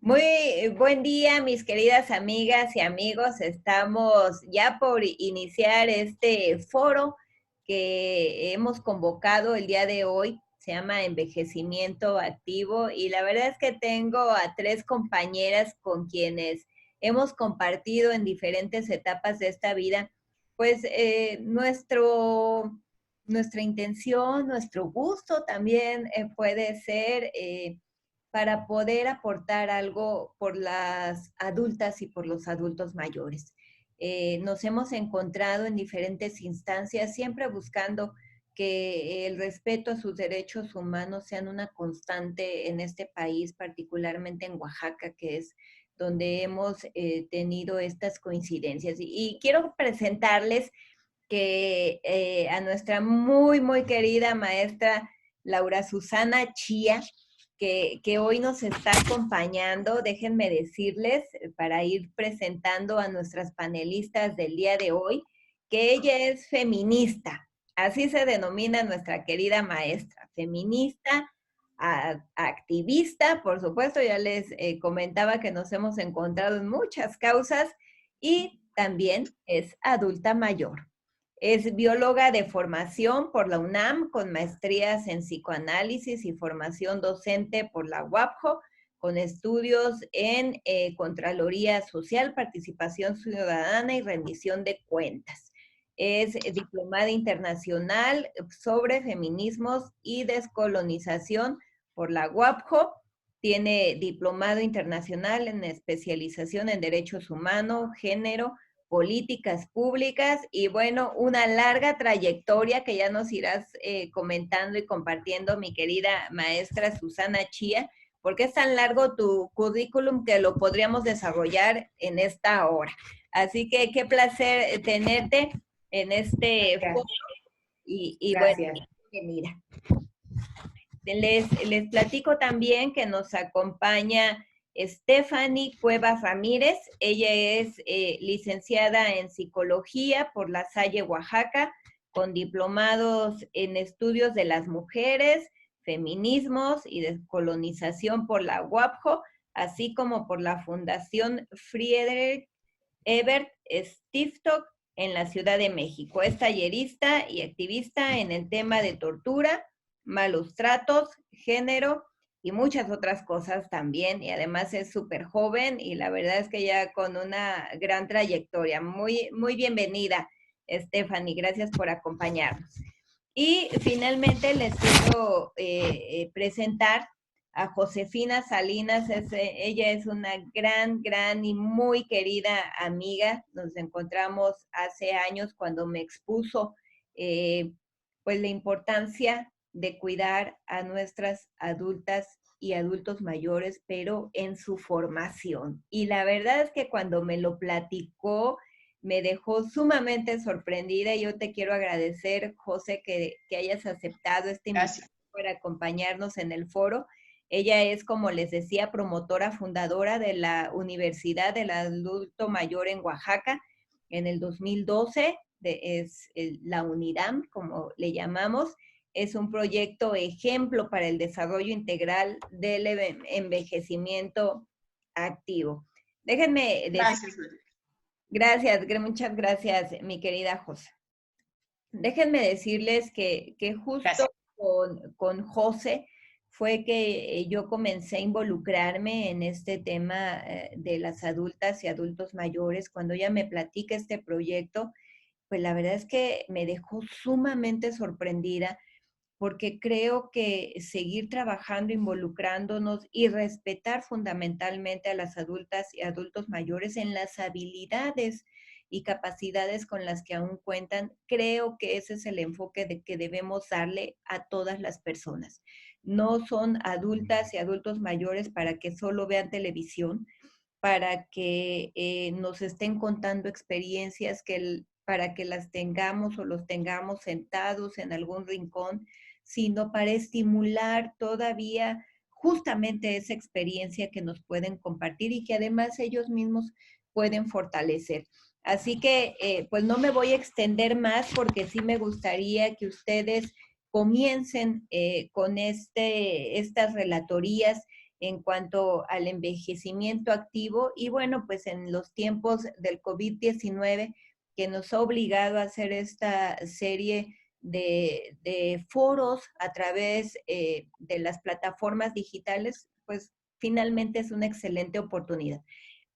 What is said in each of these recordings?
Muy buen día, mis queridas amigas y amigos. Estamos ya por iniciar este foro que hemos convocado el día de hoy. Se llama Envejecimiento Activo y la verdad es que tengo a tres compañeras con quienes hemos compartido en diferentes etapas de esta vida, pues nuestra intención, nuestro gusto también puede ser para poder aportar algo por las adultas y por los adultos mayores. Nos hemos encontrado en diferentes instancias, siempre buscando que el respeto a sus derechos humanos sean una constante en este país, particularmente en Oaxaca, que es donde hemos tenido estas coincidencias. Y quiero presentarles que a nuestra muy querida maestra Laura Susana Chía, que hoy nos está acompañando. Déjenme decirles, para ir presentando a nuestras panelistas del día de hoy, que ella es feminista. Así se denomina nuestra querida maestra, feminista, activista, por supuesto, ya les comentaba que nos hemos encontrado en muchas causas y también es adulta mayor. Es bióloga de formación por la UNAM, con maestrías en psicoanálisis y formación docente por la UAPJO, con estudios en Contraloría Social, Participación Ciudadana y Rendición de Cuentas. Es diplomada internacional sobre feminismos y descolonización por la UAPJO. Tiene diplomado internacional en especialización en derechos humanos, género, políticas públicas y bueno, una larga trayectoria que ya nos irás comentando y compartiendo, mi querida maestra Susana Chía, porque es tan largo tu currículum que lo podríamos desarrollar en esta hora. Así que qué placer tenerte en este foro y bueno, bienvenida. Les platico también que nos acompaña Stephanie Cuevas Ramírez. Ella es licenciada en Psicología por La Salle, Oaxaca, con diplomados en Estudios de las Mujeres, Feminismos y Descolonización por la UAPJO, así como por la Fundación Friedrich Ebert Stiftung en la Ciudad de México. Es tallerista y activista en el tema de tortura, malos tratos, género y muchas otras cosas también. Y además es súper joven y la verdad es que ya con una gran trayectoria. Muy bienvenida, Stephanie. Gracias por acompañarnos. Y finalmente les quiero presentar a Josefina Salinas. Ella es una gran y muy querida amiga. Nos encontramos hace años cuando me expuso pues la importancia de cuidar a nuestras adultas y adultos mayores, pero en su formación. Y la verdad es que cuando me lo platicó, me dejó sumamente sorprendida. Yo te quiero agradecer, José, que hayas aceptado esta invitación para acompañarnos en el foro. Ella es, como les decía, promotora fundadora de la Universidad del Adulto Mayor en Oaxaca en el 2012, es la UNIDAM, como le llamamos. Es un proyecto ejemplo para el desarrollo integral del envejecimiento activo. Déjenme decir... Gracias, muchas gracias, mi querida José. Déjenme decirles que justo con José fue que yo comencé a involucrarme en este tema de las adultas y adultos mayores. Cuando ella me platica este proyecto, pues la verdad es que me dejó sumamente sorprendida porque creo que seguir trabajando, involucrándonos y respetar fundamentalmente a las adultas y adultos mayores en las habilidades y capacidades con las que aún cuentan, creo que ese es el enfoque de que debemos darle a todas las personas. No son adultas y adultos mayores para que solo vean televisión, para que nos estén contando experiencias para que las tengamos o los tengamos sentados en algún rincón, sino para estimular todavía justamente esa experiencia que nos pueden compartir y que además ellos mismos pueden fortalecer. Así que, pues no me voy a extender más porque sí me gustaría que ustedes comiencen con estas relatorías en cuanto al envejecimiento activo. Y bueno, pues en los tiempos del COVID-19, que nos ha obligado a hacer esta serie de foros a través de las plataformas digitales, pues finalmente es una excelente oportunidad.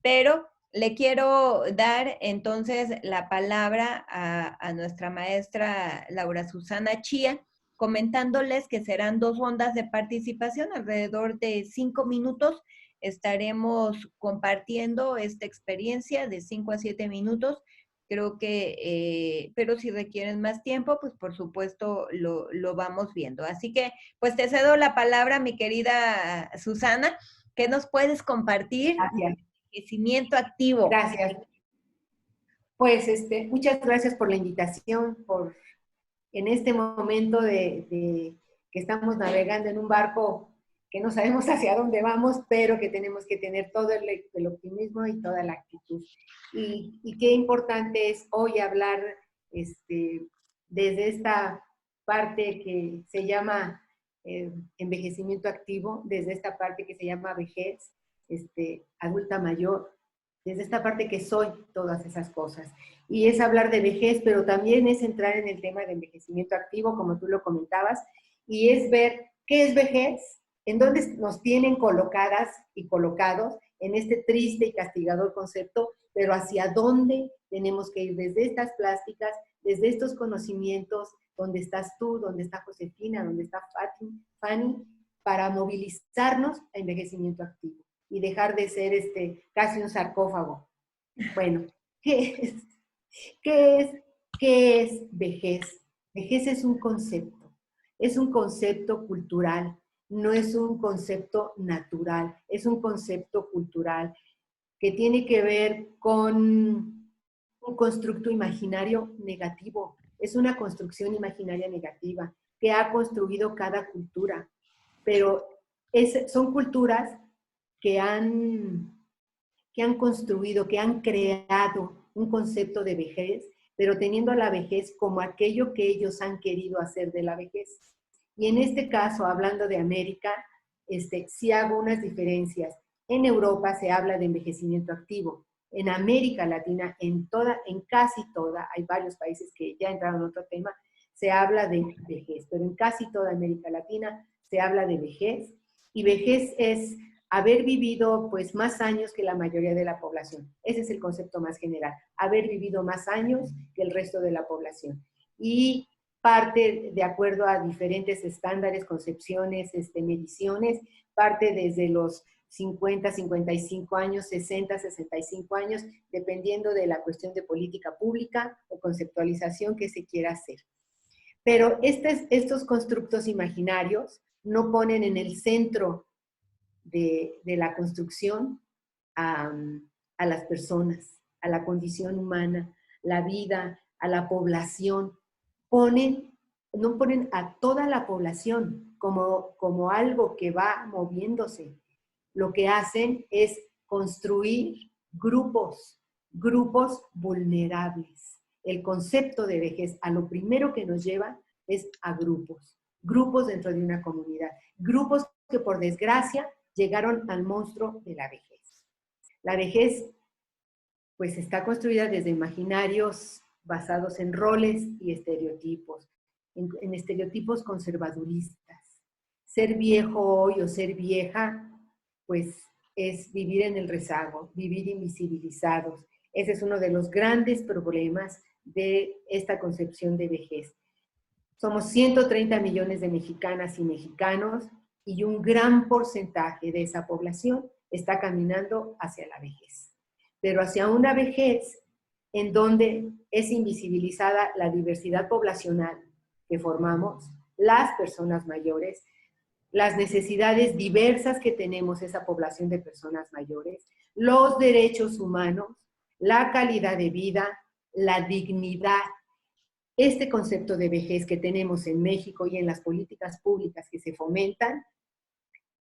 Pero le quiero dar entonces la palabra a nuestra maestra Laura Susana Chía, comentándoles que serán 2 rondas de participación, alrededor de 5 minutos. Estaremos compartiendo esta experiencia de 5 a 7 minutos. Creo que, pero si requieren más tiempo, pues por supuesto lo vamos viendo. Así que, pues te cedo la palabra, mi querida Susana. ¿Qué nos puedes compartir? Gracias. Envejecimiento activo. Gracias. Pues muchas gracias por la invitación, por en este momento de que estamos navegando en un barco que no sabemos hacia dónde vamos, pero que tenemos que tener todo el optimismo y toda la actitud. Y qué importante es hoy hablar desde esta parte que se llama envejecimiento activo, desde esta parte que se llama vejez, adulta mayor, desde esta parte que soy todas esas cosas. Y es hablar de vejez, pero también es entrar en el tema de envejecimiento activo, como tú lo comentabas, y es ver qué es vejez, en dónde nos tienen colocadas y colocados en este triste y castigador concepto, pero hacia dónde tenemos que ir desde estas plásticas, desde estos conocimientos, donde estás tú, donde está Josefina, donde está Fanny, para movilizarnos a envejecimiento activo y dejar de ser casi un sarcófago. Bueno, ¿qué es vejez? Vejez es un concepto cultural, no es un concepto natural, es un concepto cultural que tiene que ver con un constructo imaginario negativo, es una construcción imaginaria negativa que ha construido cada cultura, pero son culturas que han construido, que han creado un concepto de vejez, pero teniendo a la vejez como aquello que ellos han querido hacer de la vejez. Y en este caso, hablando de América, sí hago unas diferencias. En Europa se habla de envejecimiento activo. En América Latina, en casi toda, hay varios países que ya entraron en otro tema, se habla de vejez, pero en casi toda América Latina se habla de vejez, y vejez es haber vivido pues más años que la mayoría de la población. Ese es el concepto más general, haber vivido más años que el resto de la población. Y parte de acuerdo a diferentes estándares, concepciones, mediciones, parte desde los 50, 55 años, 60, 65 años, dependiendo de la cuestión de política pública o conceptualización que se quiera hacer. Pero estos constructos imaginarios no ponen en el centro de la construcción a las personas, a la condición humana, la vida, a la población. No ponen a toda la población como algo que va moviéndose. Lo que hacen es construir grupos vulnerables. El concepto de vejez a lo primero que nos lleva es a grupos dentro de una comunidad, grupos que por desgracia llegaron al monstruo de la vejez. La vejez pues está construida desde imaginarios basados en roles y estereotipos, en estereotipos conservaduristas. Ser viejo hoy o ser vieja pues es vivir en el rezago, vivir invisibilizados. Ese es uno de los grandes problemas de esta concepción de vejez. Somos 130 millones de mexicanas y mexicanos y un gran porcentaje de esa población está caminando hacia la vejez. Pero hacia una vejez en donde es invisibilizada la diversidad poblacional que formamos, las personas mayores, las necesidades diversas que tenemos esa población de personas mayores, los derechos humanos, la calidad de vida, la dignidad. Este concepto de vejez que tenemos en México y en las políticas públicas que se fomentan,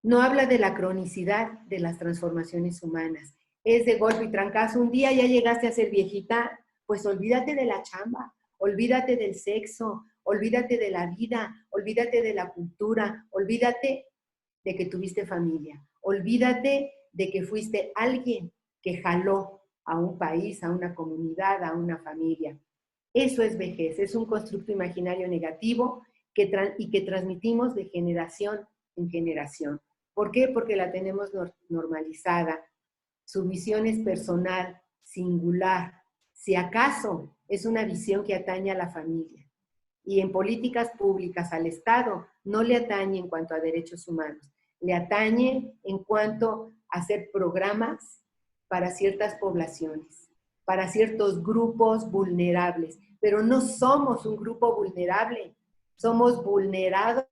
no habla de la cronicidad de las transformaciones humanas. Es de golpe y trancazo. Un día ya llegaste a ser viejita, pues olvídate de la chamba, olvídate del sexo, olvídate de la vida, olvídate de la cultura, olvídate de que tuviste familia, Olvídate de que fuiste alguien que jaló a un país, a una comunidad, a una familia. Eso es vejez, es un constructo imaginario negativo y que transmitimos de generación en generación. ¿Por qué? Porque la tenemos normalizada. Su visión es personal, singular. Si acaso es una visión que atañe a la familia. Y en políticas públicas al Estado no le atañe en cuanto a derechos humanos, le atañe en cuanto a hacer programas para ciertas poblaciones, para ciertos grupos vulnerables. Pero no somos un grupo vulnerable, somos vulnerados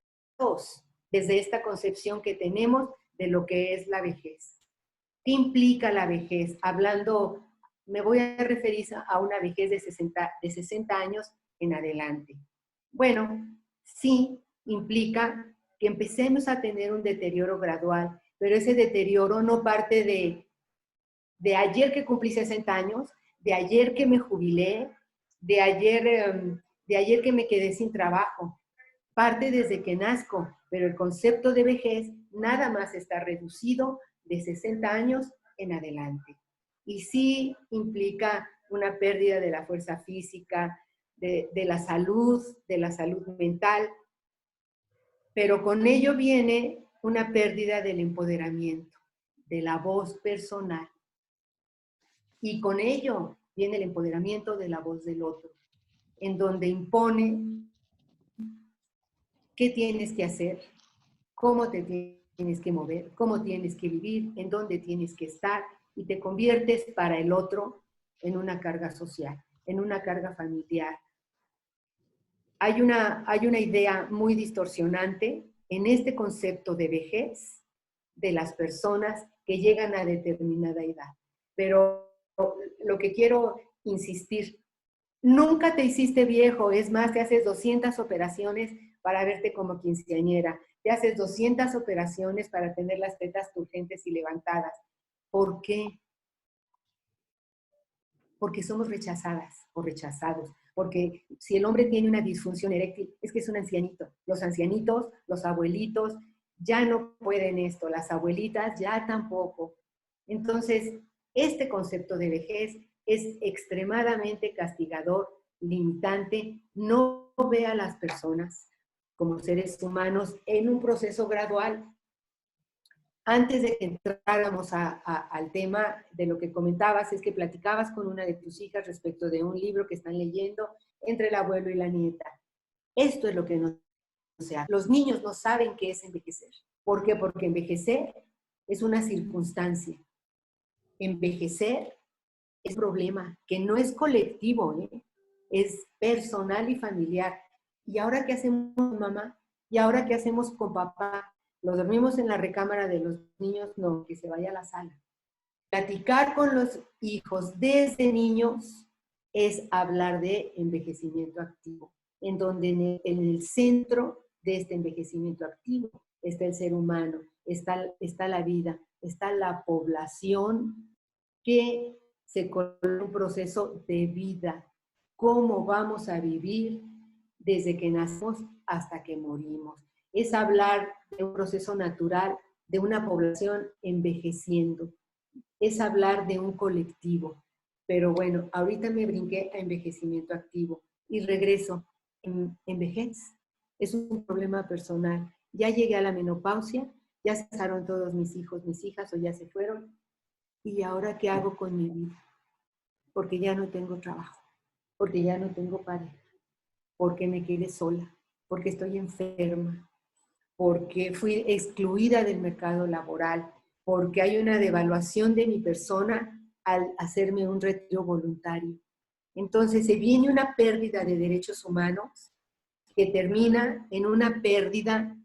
desde esta concepción que tenemos de lo que es la vejez. ¿Qué implica la vejez? Hablando, me voy a referir a una vejez de 60 años en adelante. Bueno, sí implica que empecemos a tener un deterioro gradual, pero ese deterioro no parte de ayer que cumplí 60 años, de ayer que me jubilé, de ayer que me quedé sin trabajo. Parte desde que nazco, pero el concepto de vejez nada más está reducido de 60 años en adelante. Y sí implica una pérdida de la fuerza física, de la salud mental, pero con ello viene una pérdida del empoderamiento, de la voz personal. Y con ello viene el empoderamiento de la voz del otro, en donde impone qué tienes que hacer, cómo te tienes que mover, cómo tienes que vivir, en dónde tienes que estar, y te conviertes para el otro en una carga social, en una carga familiar. Hay una idea muy distorsionante en este concepto de vejez de las personas que llegan a determinada edad. Pero lo que quiero insistir, nunca te hiciste viejo, es más, te haces 200 operaciones para verte como quinceañera, te haces 200 operaciones para tener las tetas turgentes y levantadas. ¿Por qué? Porque somos rechazadas o rechazados. Porque si el hombre tiene una disfunción eréctil, es que es un ancianito. Los ancianitos, los abuelitos, ya no pueden esto, las abuelitas ya tampoco. Entonces, este concepto de vejez es extremadamente castigador, limitante, no ve a las personas como seres humanos en un proceso gradual. Antes de que entráramos al tema de lo que comentabas, es que platicabas con una de tus hijas respecto de un libro que están leyendo entre el abuelo y la nieta. Esto es lo que no se hace. Los niños no saben qué es envejecer. ¿Por qué? Porque envejecer es una circunstancia. Envejecer es un problema que no es colectivo, ¿eh? Es personal y familiar. ¿Y ahora qué hacemos, mamá? ¿Y ahora qué hacemos con papá? ¿Lo dormimos en la recámara de los niños? No, que se vaya a la sala. Platicar con los hijos desde niños es hablar de envejecimiento activo, en donde en el centro de este envejecimiento activo está el ser humano, está la vida, está la población que se coloca en un proceso de vida. ¿Cómo vamos a vivir desde que nacemos hasta que morimos? Es hablar de un proceso natural de una población envejeciendo. Es hablar de un colectivo. Pero bueno, ahorita me brinqué a envejecimiento activo y regreso en vejez. Es un problema personal. Ya llegué a la menopausia, ya se casaron todos mis hijos, mis hijas o ya se fueron. ¿Y ahora qué hago con mi vida? Porque ya no tengo trabajo, porque ya no tengo pareja, porque me quedé sola, porque estoy enferma, porque fui excluida del mercado laboral, porque hay una devaluación de mi persona al hacerme un retiro voluntario. Entonces se viene una pérdida de derechos humanos que termina en una pérdida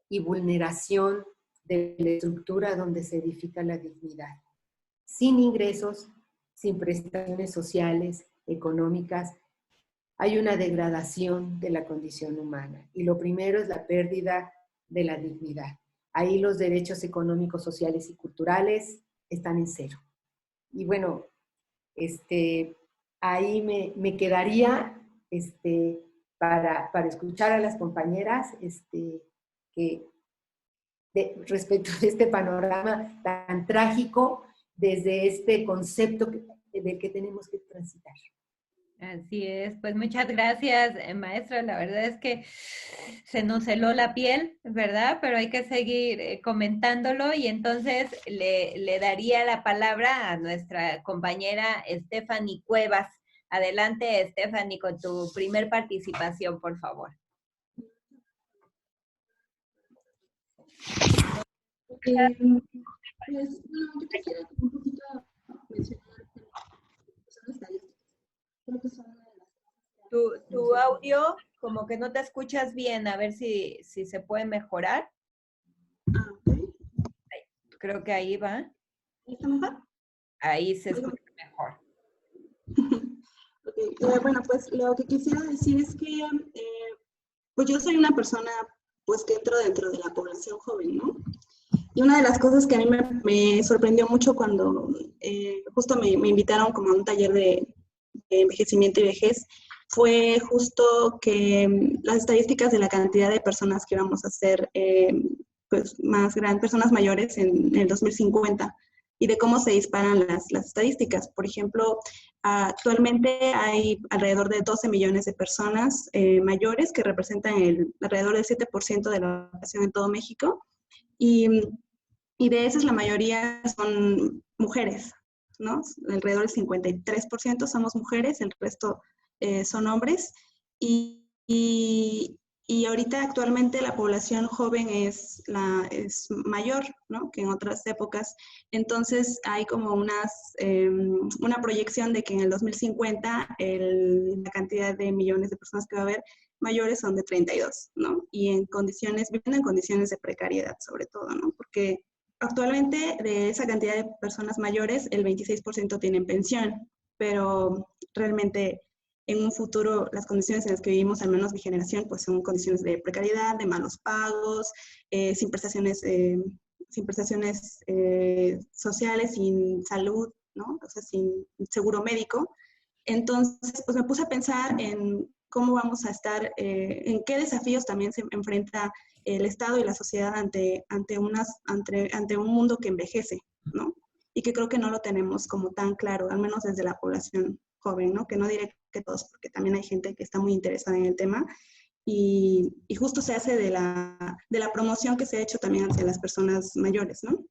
y vulneración de la estructura donde se edifica la dignidad. Sin ingresos, sin prestaciones sociales, económicas, hay una degradación de la condición humana. Y lo primero es la pérdida de la dignidad. Ahí los derechos económicos, sociales y culturales están en cero. Y bueno, ahí me quedaría para escuchar a las compañeras que respecto de este panorama tan trágico desde este concepto del que tenemos que transitar. Así es, pues muchas gracias, maestra. La verdad es que se nos heló la piel, ¿verdad? Pero hay que seguir comentándolo y entonces le daría la palabra a nuestra compañera Stephanie Cuevas. Adelante, Stephanie, con tu primer participación, por favor. Pues, bueno, yo quisiera un poquito mencionar son estadísticas. Creo que son una de las cosas Tu audio, como que no te escuchas bien, a ver si se puede mejorar. okay. Creo que ahí va. ¿Está mejor? Ahí se escucha mejor. Okay. Bueno, pues lo que quisiera decir es que pues yo soy una persona pues que entro dentro de la población joven, ¿no? Y una de las cosas que a mí me sorprendió mucho cuando justo me invitaron como a un taller de envejecimiento y vejez, fue justo que las estadísticas de la cantidad de personas que íbamos a ser pues más grandes, personas mayores en el 2050 y de cómo se disparan las estadísticas. Por ejemplo, actualmente hay alrededor de 12 millones de personas mayores que representan alrededor del 7% de la población en todo México. Y de esas la mayoría son mujeres, ¿no? Alrededor del 53% somos mujeres, el resto son hombres. Y ahorita actualmente la población joven es mayor, ¿no? Que en otras épocas. Entonces hay como una proyección de que en el 2050 la cantidad de millones de personas que va a haber mayores son de 32, ¿no? Y viviendo en condiciones de precariedad sobre todo, ¿no? Porque actualmente de esa cantidad de personas mayores, el 26% tienen pensión, pero realmente en un futuro las condiciones en las que vivimos, al menos mi generación, pues son condiciones de precariedad, de malos pagos, sin prestaciones sociales, sin salud, ¿no? O sea, sin seguro médico. Entonces, pues me puse a pensar en cómo vamos a estar, en qué desafíos también se enfrenta el Estado y la sociedad ante un mundo que envejece, ¿no? Y que creo que no lo tenemos como tan claro, al menos desde la población joven, ¿no? Que no diré que todos, porque también hay gente que está muy interesada en el tema. Y justo se hace de la promoción que se ha hecho también hacia las personas mayores, ¿no?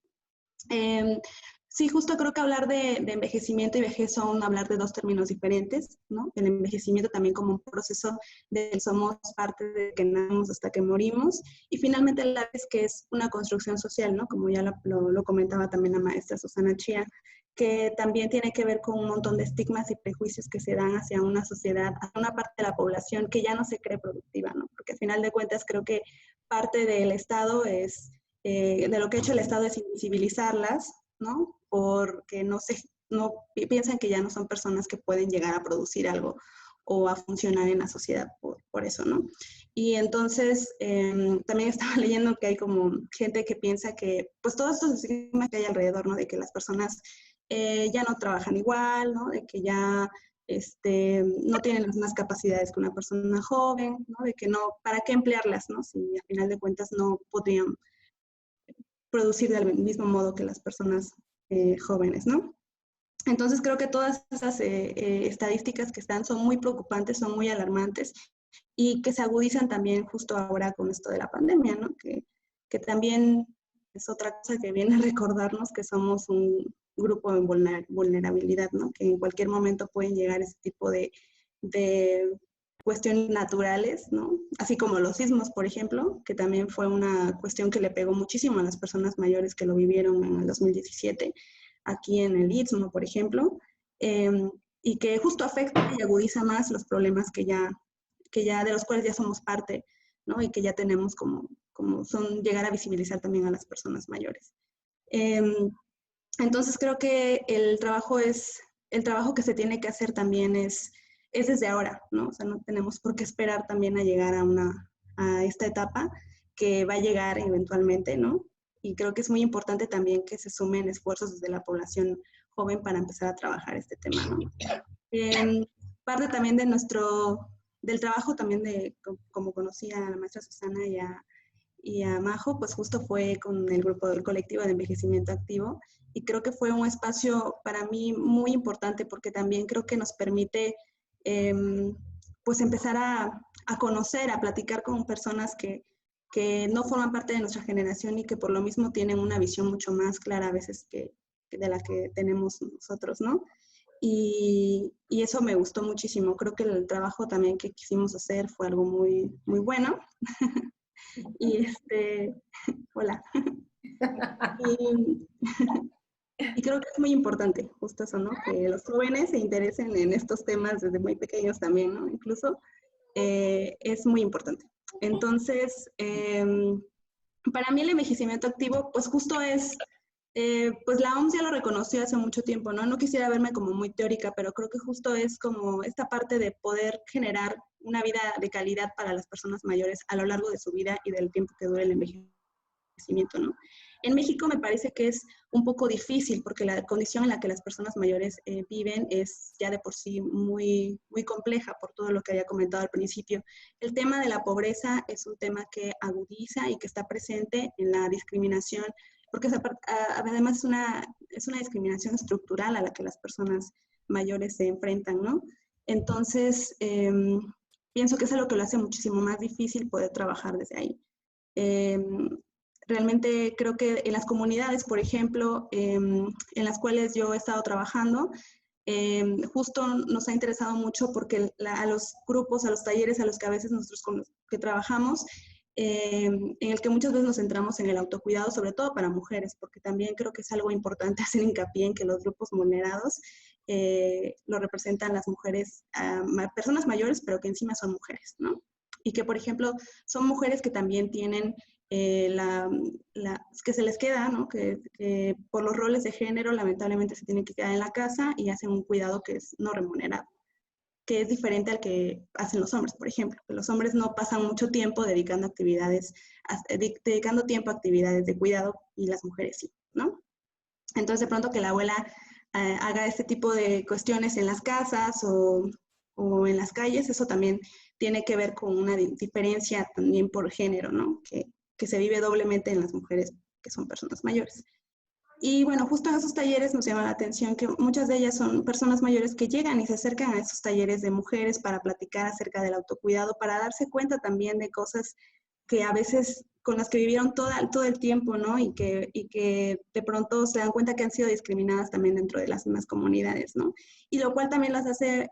Sí, justo creo que hablar de envejecimiento y vejez son hablar de dos términos diferentes, ¿no? El envejecimiento también como un proceso de somos parte de que nacemos hasta que morimos, y finalmente la vez que es una construcción social, ¿no? Como ya lo comentaba también la maestra Susana Chía, que también tiene que ver con un montón de estigmas y prejuicios que se dan hacia una sociedad, hacia una parte de la población que ya no se cree productiva, ¿no? Porque al final de cuentas creo que parte del Estado de lo que ha hecho el Estado es invisibilizarlas, ¿no? Porque no piensan que ya no son personas que pueden llegar a producir algo o a funcionar en la sociedad por eso, ¿no? Y entonces también estaba leyendo que hay como gente que piensa que, pues todos estos estigmas que hay alrededor, ¿no? De que las personas ya no trabajan igual, ¿no? De que ya no tienen las mismas capacidades que una persona joven, ¿no? De que no, ¿para qué emplearlas, ¿no? Si al final de cuentas no podrían producir del mismo modo que las personas jóvenes, ¿no? Entonces creo que todas esas estadísticas que están son muy preocupantes, son muy alarmantes y que se agudizan también justo ahora con esto de la pandemia, ¿no? Que también es otra cosa que viene a recordarnos que somos un grupo en vulnerabilidad, ¿no? Que en cualquier momento pueden llegar ese tipo de cuestiones naturales, ¿no? Así como los sismos, por ejemplo, que también fue una cuestión que le pegó muchísimo a las personas mayores que lo vivieron en el 2017, aquí en el Istmo, por ejemplo, y que justo afecta y agudiza más los problemas que ya de los cuales ya somos parte, ¿no? Y que ya tenemos como son llegar a visibilizar también a las personas mayores. Entonces creo que el trabajo que se tiene que hacer también es desde ahora, ¿no? O sea, no tenemos por qué esperar también a llegar a esta etapa que va a llegar eventualmente, ¿no? Y creo que es muy importante también que se sumen esfuerzos desde la población joven para empezar a trabajar este tema, ¿no? Parte también del trabajo también como conocía a la maestra Susana y a Majo, pues justo fue con el grupo del colectivo de envejecimiento activo, y creo que fue un espacio para mí muy importante porque también creo que nos permite pues empezar a conocer, a platicar con personas que no forman parte de nuestra generación y que por lo mismo tienen una visión mucho más clara a veces que de la que tenemos nosotros, ¿no? Y eso me gustó muchísimo. Creo que el trabajo también que quisimos hacer fue algo muy, muy bueno. Y hola. Y creo que es muy importante, justo eso, ¿no? Que los jóvenes se interesen en estos temas desde muy pequeños también, ¿no? Incluso es muy importante. Entonces, para mí el envejecimiento activo, pues justo es, pues la OMS ya lo reconoció hace mucho tiempo, ¿no? No quisiera verme como muy teórica, pero creo que justo es como esta parte de poder generar una vida de calidad para las personas mayores a lo largo de su vida y del tiempo que dure el envejecimiento, ¿no? En México me parece que es un poco difícil porque la condición en la que las personas mayores viven es ya de por sí muy, muy compleja por todo lo que había comentado al principio. El tema de la pobreza es un tema que agudiza y que está presente en la discriminación, porque además es una discriminación estructural a la que las personas mayores se enfrentan, ¿no? Entonces, pienso que es algo que lo hace muchísimo más difícil poder trabajar desde ahí. Realmente creo que en las comunidades, por ejemplo, en las cuales yo he estado trabajando, justo nos ha interesado mucho porque a los grupos, a los talleres a los que a veces nosotros con los que trabajamos, en el que muchas veces nos centramos en el autocuidado, sobre todo para mujeres, porque también creo que es algo importante hacer hincapié en que los grupos vulnerados lo representan las mujeres, personas mayores, pero que encima son mujeres, ¿no? Y que, por ejemplo, son mujeres que también tienen que se les queda, ¿no? Que por los roles de género lamentablemente se tienen que quedar en la casa y hacen un cuidado que es no remunerado, que es diferente al que hacen los hombres, por ejemplo. Que los hombres no pasan mucho tiempo dedicando tiempo a actividades de cuidado y las mujeres sí, ¿no? Entonces de pronto que la abuela haga este tipo de cuestiones en las casas o en las calles, eso también tiene que ver con una diferencia también por género, ¿no? Que se vive doblemente en las mujeres que son personas mayores. Y bueno, justo en esos talleres nos llama la atención que muchas de ellas son personas mayores que llegan y se acercan a esos talleres de mujeres para platicar acerca del autocuidado, para darse cuenta también de cosas que a veces con las que vivieron todo el tiempo, ¿no? Y que de pronto se dan cuenta que han sido discriminadas también dentro de las mismas comunidades, ¿no? Y lo cual también las hace,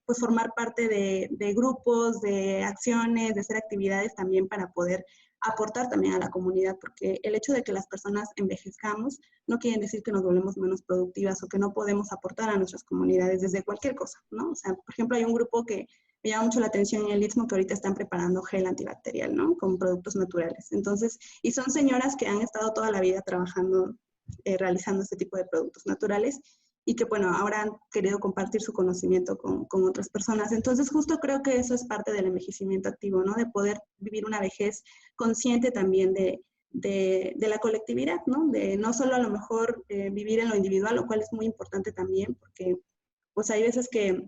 pues, formar parte de grupos, de acciones, de hacer actividades también para poder aportar también a la comunidad, porque el hecho de que las personas envejezcamos no quiere decir que nos volvemos menos productivas o que no podemos aportar a nuestras comunidades desde cualquier cosa, ¿no? O sea, por ejemplo, hay un grupo que me llama mucho la atención en el Istmo que ahorita están preparando gel antibacterial, ¿no? Con productos naturales. Entonces, y son señoras que han estado toda la vida trabajando, realizando este tipo de productos naturales y que, bueno, ahora han querido compartir su conocimiento con otras personas. Entonces, justo creo que eso es parte del envejecimiento activo, ¿no? De poder vivir una vejez consciente también de la colectividad, ¿no? De no solo a lo mejor vivir en lo individual, lo cual es muy importante también, porque pues hay veces que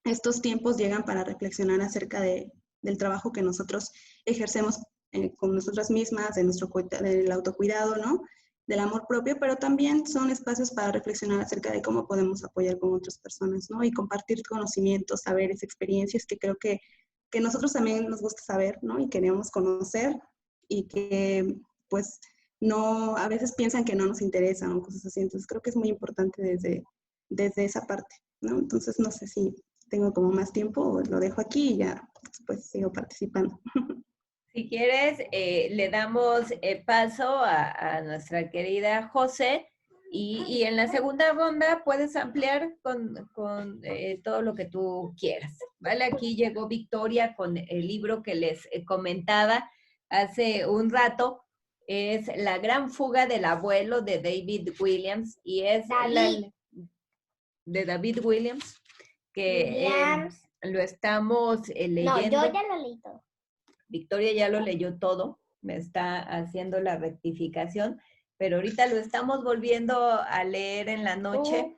estos tiempos llegan para reflexionar acerca del trabajo que nosotros ejercemos con nosotras mismas, del autocuidado, ¿no? Del amor propio, pero también son espacios para reflexionar acerca de cómo podemos apoyar con otras personas, ¿no? Y compartir conocimientos, saberes, experiencias que creo que nosotros también nos gusta saber, ¿no? Y queremos conocer y que, pues, no, a veces piensan que no nos interesan o cosas así. Entonces, creo que es muy importante desde esa parte, ¿no? Entonces, no sé si tengo como más tiempo o lo dejo aquí y ya después sigo participando. Si quieres, le damos paso a nuestra querida José y en la segunda ronda puedes ampliar con todo lo que tú quieras, ¿vale? Aquí llegó Victoria con el libro que les comentaba hace un rato, es La gran fuga del abuelo de David Williams y es de David Williams, que lo estamos leyendo. No, yo ya lo leí todo. Victoria ya lo leyó todo, me está haciendo la rectificación, pero ahorita lo estamos volviendo a leer en la noche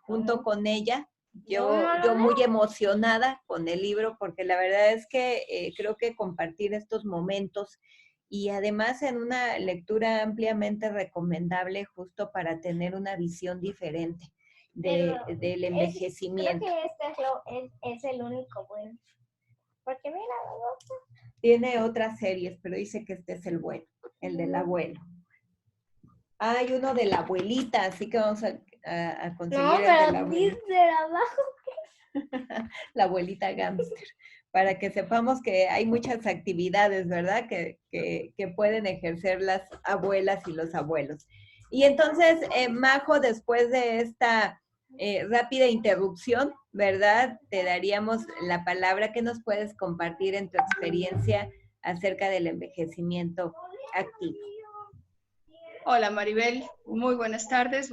junto con ella yo muy emocionada con el libro, porque la verdad es que creo que compartir estos momentos y además en una lectura ampliamente recomendable justo para tener una visión diferente del envejecimiento. Creo que este es el único bueno. Porque mira, Tiene otras series, pero dice que este es el bueno, el del abuelo. Hay uno de la abuelita, así que vamos a conseguir no, el de la pero abuelita. dice abajo. La abuelita gámster, para que sepamos que hay muchas actividades, ¿verdad? Que pueden ejercer las abuelas y los abuelos. Y entonces, Majo, después de esta rápida interrupción, ¿verdad? Te daríamos la palabra que nos puedes compartir en tu experiencia acerca del envejecimiento activo. Hola Maribel, muy buenas tardes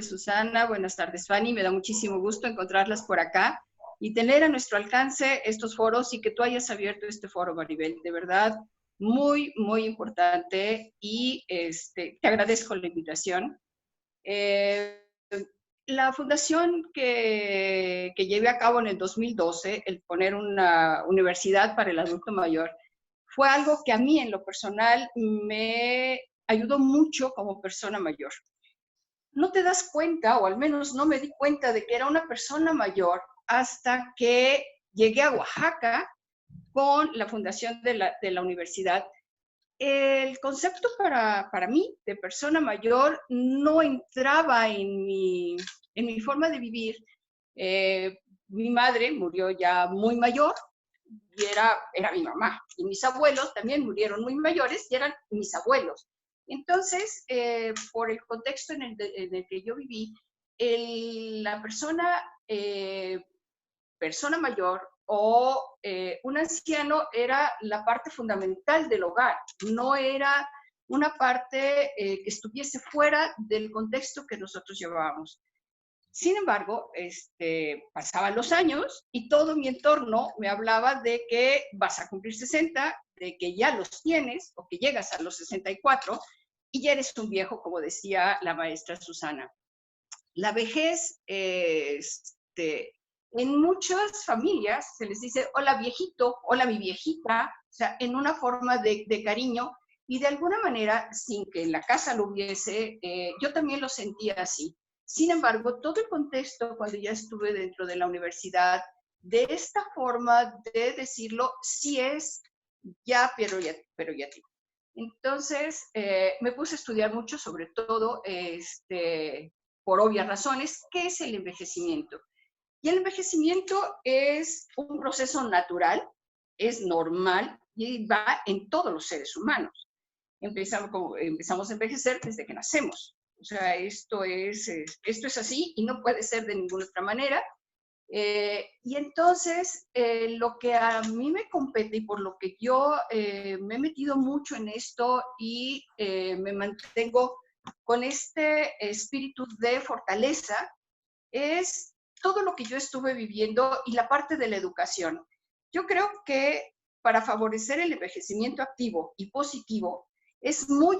Susana, buenas tardes Fanny, me da muchísimo gusto encontrarlas por acá y tener a nuestro alcance estos foros y que tú hayas abierto este foro, Maribel, de verdad, muy, muy importante y te agradezco la invitación. La fundación que llevé a cabo en el 2012, el poner una universidad para el adulto mayor, fue algo que a mí en lo personal me ayudó mucho como persona mayor. No te das cuenta, o al menos no me di cuenta de que era una persona mayor hasta que llegué a Oaxaca con la fundación de la universidad. El concepto para mí de persona mayor no entraba en mi forma de vivir. Mi madre murió ya muy mayor, y era mi mamá. Y mis abuelos también murieron muy mayores y eran mis abuelos. Entonces, por el contexto en el que yo viví, la persona mayor o un anciano era la parte fundamental del hogar, no era una parte que estuviese fuera del contexto que nosotros llevábamos. Sin embargo, pasaban los años y todo mi entorno me hablaba de que vas a cumplir 60, de que ya los tienes o que llegas a los 64 y ya eres un viejo, como decía la maestra Susana. La vejez, en muchas familias se les dice, hola viejito, hola mi viejita, o sea, en una forma de cariño y de alguna manera, sin que en la casa lo hubiese, yo también lo sentía así. Sin embargo, todo el contexto, cuando ya estuve dentro de la universidad, de esta forma de decirlo, sí es ya, pero ya digo. Entonces, me puse a estudiar mucho, sobre todo, por obvias razones, ¿qué es el envejecimiento? Y el envejecimiento es un proceso natural, es normal y va en todos los seres humanos. Empezamos a envejecer desde que nacemos. O sea, esto es así y no puede ser de ninguna otra manera. Y entonces, lo que a mí me compete y por lo que yo me he metido mucho en esto y me mantengo con este espíritu de fortaleza, es todo lo que yo estuve viviendo y la parte de la educación. Yo creo que para favorecer el envejecimiento activo y positivo, es muy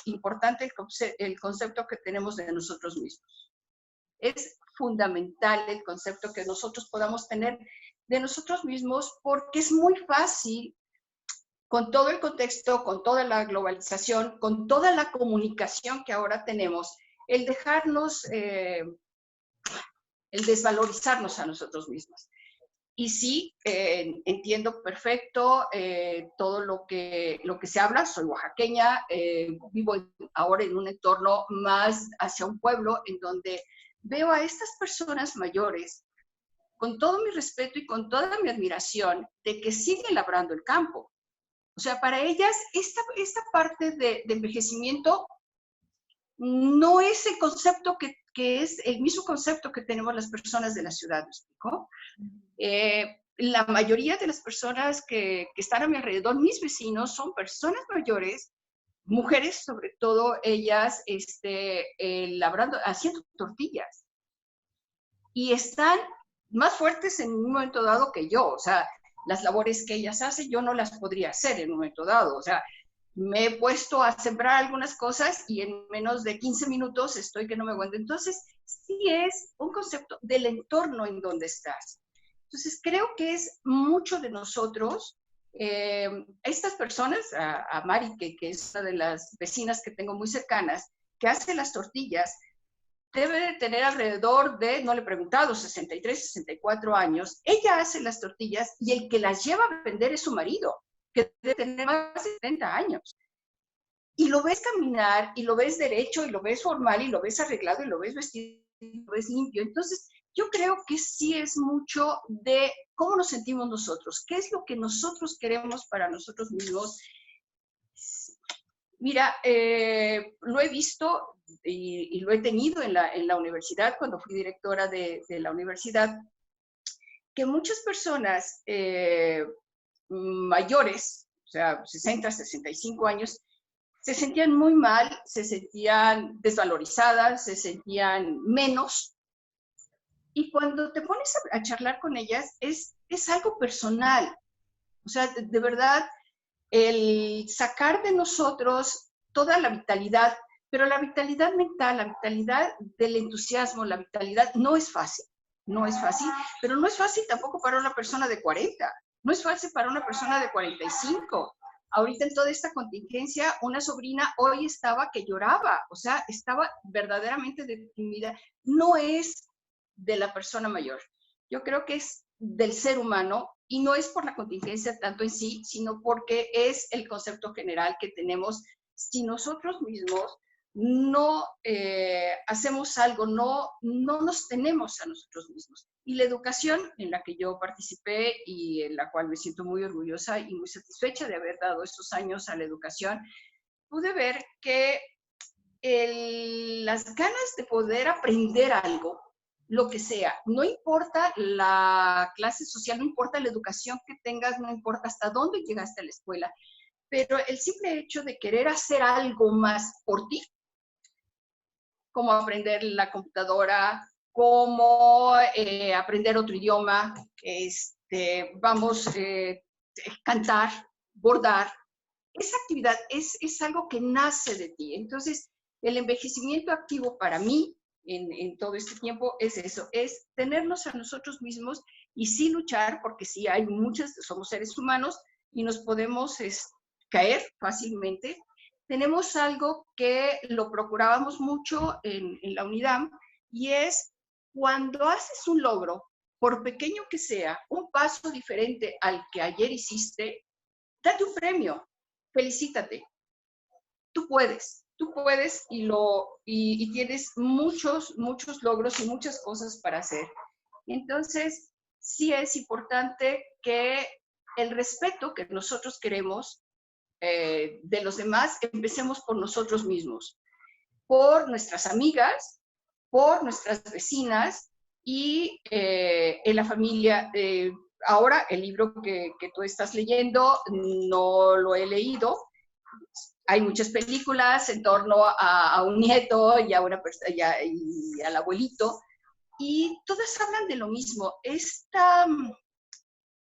importante el concepto que tenemos de nosotros mismos. Es fundamental el concepto que nosotros podamos tener de nosotros mismos porque es muy fácil, con todo el contexto, con toda la globalización, con toda la comunicación que ahora tenemos, el dejarnos, el desvalorizarnos a nosotros mismos. Y sí, entiendo perfecto todo lo que se habla. Soy oaxaqueña, vivo ahora en un entorno más hacia un pueblo en donde veo a estas personas mayores, con todo mi respeto y con toda mi admiración, de que siguen labrando el campo. O sea, para ellas esta parte de envejecimiento no es el concepto que es el mismo concepto que tenemos las personas de la ciudad, ¿me explico? La mayoría de las personas que están a mi alrededor, mis vecinos, son personas mayores, mujeres sobre todo, ellas labrando, haciendo tortillas. Y están más fuertes en un momento dado que yo. O sea, las labores que ellas hacen, yo no las podría hacer en un momento dado. O sea, me he puesto a sembrar algunas cosas y en menos de 15 minutos estoy que no me aguanto. Entonces, sí es un concepto del entorno en donde estás. Entonces, creo que es mucho de nosotros. Estas personas, a Mari, que es una de las vecinas que tengo muy cercanas, que hace las tortillas, debe de tener alrededor de, no le he preguntado, 63, 64 años. Ella hace las tortillas y el que las lleva a vender es su marido, que debe tener más de 70 años. Y lo ves caminar, y lo ves derecho, y lo ves formal, y lo ves arreglado, y lo ves vestido, y lo ves limpio. Entonces, yo creo que sí es mucho de cómo nos sentimos nosotros, qué es lo que nosotros queremos para nosotros mismos. Mira, lo he visto y lo he tenido en la universidad, cuando fui directora de la universidad, que muchas personas mayores, o sea, 60, 65 años, se sentían muy mal, se sentían desvalorizadas, se sentían menos. Y cuando te pones a charlar con ellas, es algo personal. O sea, de verdad, el sacar de nosotros toda la vitalidad, pero la vitalidad mental, la vitalidad del entusiasmo, la vitalidad, no es fácil. No es fácil, pero no es fácil tampoco para una persona de 40. No es fácil para una persona de 45. Ahorita en toda esta contingencia, una sobrina hoy estaba que lloraba, o sea, estaba verdaderamente deprimida. No es de la persona mayor. Yo creo que es del ser humano y no es por la contingencia tanto en sí, sino porque es el concepto general que tenemos. Si nosotros mismos no hacemos algo, no nos tenemos a nosotros mismos. Y la educación en la que yo participé y en la cual me siento muy orgullosa y muy satisfecha de haber dado estos años a la educación, pude ver que las ganas de poder aprender algo, lo que sea, no importa la clase social, no importa la educación que tengas, no importa hasta dónde llegaste a la escuela, pero el simple hecho de querer hacer algo más por ti, como aprender la computadora, como aprender otro idioma, cantar, bordar, esa actividad es algo que nace de ti. Entonces, el envejecimiento activo para mí, en todo este tiempo, es eso, es tenernos a nosotros mismos y sí luchar, porque sí hay muchas, somos seres humanos y nos podemos caer fácilmente. Tenemos algo que lo procurábamos mucho en la UNIDAM y es cuando haces un logro, por pequeño que sea, un paso diferente al que ayer hiciste, date un premio, felicítate. Tú puedes y tienes muchos logros y muchas cosas para hacer. Entonces, sí es importante que el respeto que nosotros queremos de los demás, empecemos por nosotros mismos, por nuestras amigas, por nuestras vecinas y en la familia. Ahora, el libro que tú estás leyendo, no lo he leído. Hay muchas películas en torno a un nieto y a una persona y al abuelito, y todas hablan de lo mismo. Esta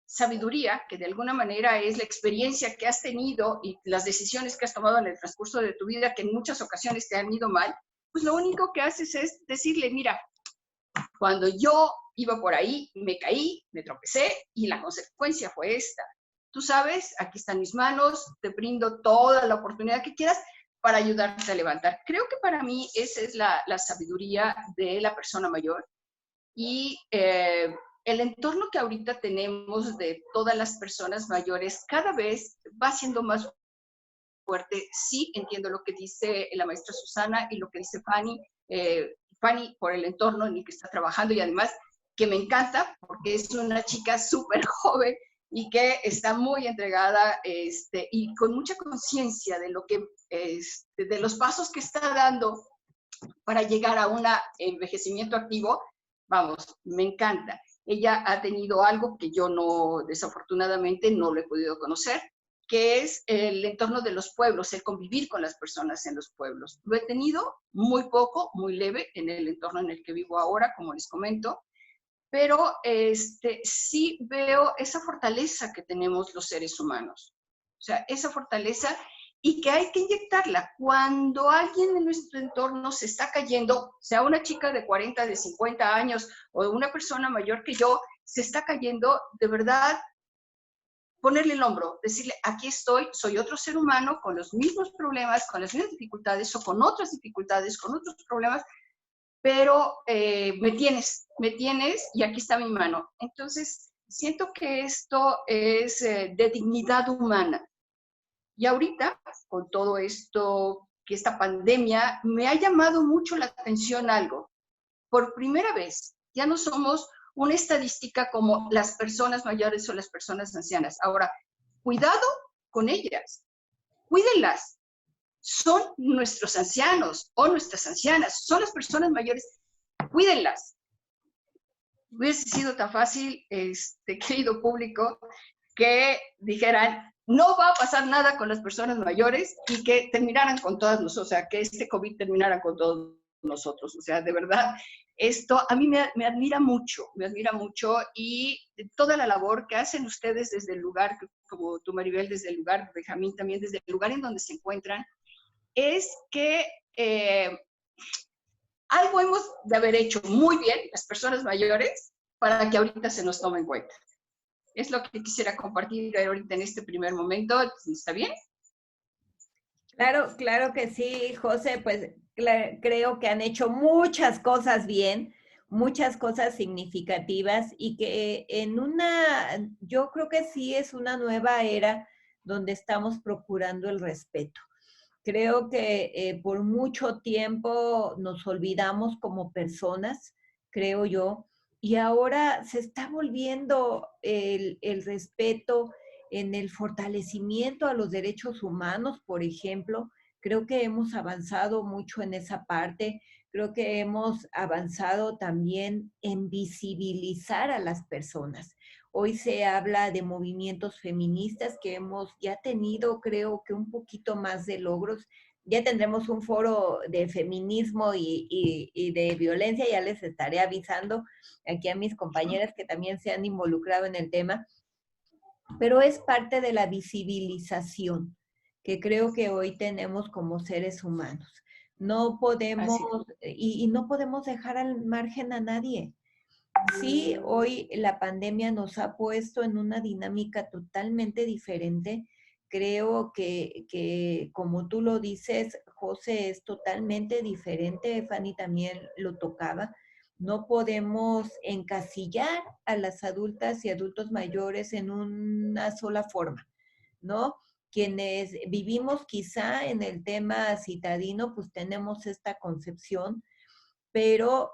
sabiduría, que de alguna manera es la experiencia que has tenido y las decisiones que has tomado en el transcurso de tu vida, que en muchas ocasiones te han ido mal, pues lo único que haces es decirle, mira, cuando yo iba por ahí, me caí, me tropecé y la consecuencia fue esta. Tú sabes, aquí están mis manos, te brindo toda la oportunidad que quieras para ayudarte a levantar. Creo que para mí esa es la sabiduría de la persona mayor. Y el entorno que ahorita tenemos de todas las personas mayores cada vez va siendo más fuerte. Sí, entiendo lo que dice la maestra Susana y lo que dice Fanny. Fanny, por el entorno en el que está trabajando y además que me encanta porque es una chica súper joven y que está muy entregada y con mucha conciencia de lo que de los pasos que está dando para llegar a un envejecimiento activo. Vamos, me encanta. Ella ha tenido algo que yo no, desafortunadamente, no lo he podido conocer, que es el entorno de los pueblos, el convivir con las personas en los pueblos. Lo he tenido muy poco, muy leve en el entorno en el que vivo ahora, como les comento, pero sí veo esa fortaleza que tenemos los seres humanos. O sea, esa fortaleza y que hay que inyectarla. Cuando alguien en nuestro entorno se está cayendo, sea una chica de 40, de 50 años o una persona mayor que yo, se está cayendo, de verdad, ponerle el hombro, decirle, aquí estoy, soy otro ser humano con los mismos problemas, con las mismas dificultades o con otras dificultades, con otros problemas, pero me tienes y aquí está mi mano. Entonces, siento que esto es de dignidad humana. Y ahorita, con todo esto, que esta pandemia, me ha llamado mucho la atención algo. Por primera vez, ya no somos una estadística como las personas mayores o las personas ancianas. Ahora, cuidado con ellas, cuídenlas. Son nuestros ancianos o nuestras ancianas, son las personas mayores, cuídenlas. Hubiese sido tan fácil, querido público, que dijeran, no va a pasar nada con las personas mayores y que terminaran con todas nosotros, o sea, que este COVID terminara con todos nosotros. O sea, de verdad, esto a mí me admira mucho y toda la labor que hacen ustedes desde el lugar, como tú, Maribel, desde el lugar, Benjamín también, desde el lugar en donde se encuentran, es que algo hemos de haber hecho muy bien las personas mayores para que ahorita se nos tome en cuenta. Es lo que quisiera compartir ahorita en este primer momento. ¿Está bien? Claro, claro que sí, José, pues creo que han hecho muchas cosas bien, muchas cosas significativas y que yo creo que sí es una nueva era donde estamos procurando el respeto. Creo que por mucho tiempo nos olvidamos como personas, creo yo, y ahora se está volviendo el respeto en el fortalecimiento a los derechos humanos, por ejemplo. Creo que hemos avanzado mucho en esa parte. Creo que hemos avanzado también en visibilizar a las personas. Hoy se habla de movimientos feministas que hemos ya tenido, creo que un poquito más de logros. Ya tendremos un foro de feminismo y de violencia, ya les estaré avisando aquí a mis compañeras que también se han involucrado en el tema, pero es parte de la visibilización que creo que hoy tenemos como seres humanos. No podemos, y no podemos dejar al margen a nadie. Sí, hoy la pandemia nos ha puesto en una dinámica totalmente diferente. Creo que como tú lo dices, José, es totalmente diferente. Fanny también lo tocaba. No podemos encasillar a las adultas y adultos mayores en una sola forma, ¿no? Quienes vivimos quizá en el tema citadino, pues tenemos esta concepción, pero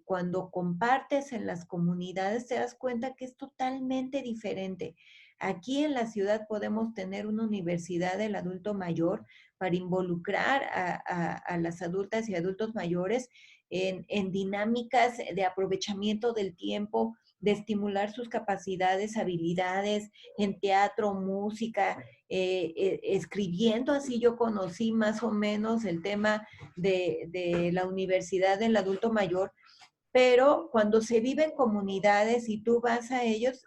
cuando compartes en las comunidades te das cuenta que es totalmente diferente. Aquí en la ciudad podemos tener una universidad del adulto mayor para involucrar a las adultas y adultos mayores en dinámicas de aprovechamiento del tiempo, de estimular sus capacidades, habilidades en teatro, música, escribiendo. Así yo conocí más o menos el tema de la universidad del adulto mayor, pero cuando se vive en comunidades y tú vas a ellos,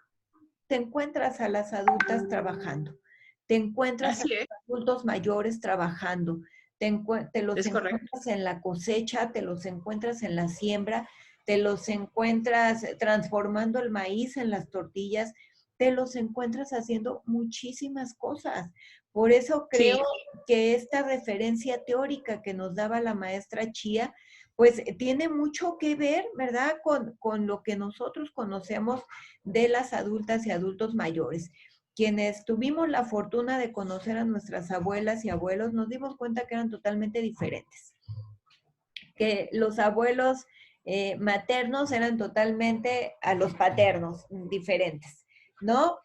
te encuentras a las adultas trabajando, te encuentras a los adultos mayores trabajando, te los encuentras en la cosecha, te los encuentras en la siembra, te los encuentras transformando el maíz en las tortillas, te los encuentras haciendo muchísimas cosas. Por eso creo que esta referencia teórica que nos daba la maestra Chía, pues tiene mucho que ver, ¿verdad?, con lo que nosotros conocemos de las adultas y adultos mayores. Quienes tuvimos la fortuna de conocer a nuestras abuelas y abuelos, nos dimos cuenta que eran totalmente diferentes. Que los abuelos maternos eran totalmente a los paternos diferentes, ¿no?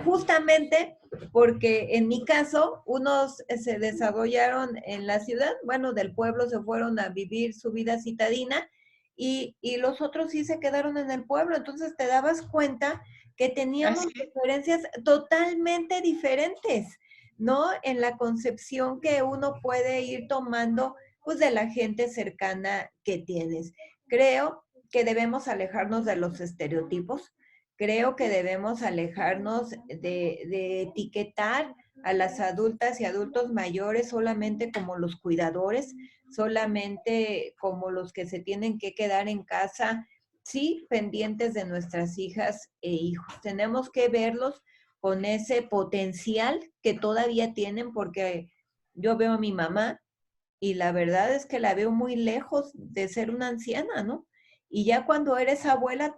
Justamente porque en mi caso, unos se desarrollaron en la ciudad, bueno, del pueblo se fueron a vivir su vida citadina y los otros sí se quedaron en el pueblo. Entonces te dabas cuenta que teníamos diferencias totalmente diferentes, ¿no? En la concepción que uno puede ir tomando, pues, de la gente cercana que tienes. Creo que debemos alejarnos de los estereotipos. Creo que debemos alejarnos de etiquetar a las adultas y adultos mayores solamente como los cuidadores, solamente como los que se tienen que quedar en casa, sí, pendientes de nuestras hijas e hijos. Tenemos que verlos con ese potencial que todavía tienen, porque yo veo a mi mamá y la verdad es que la veo muy lejos de ser una anciana, ¿no? Y ya cuando eres abuela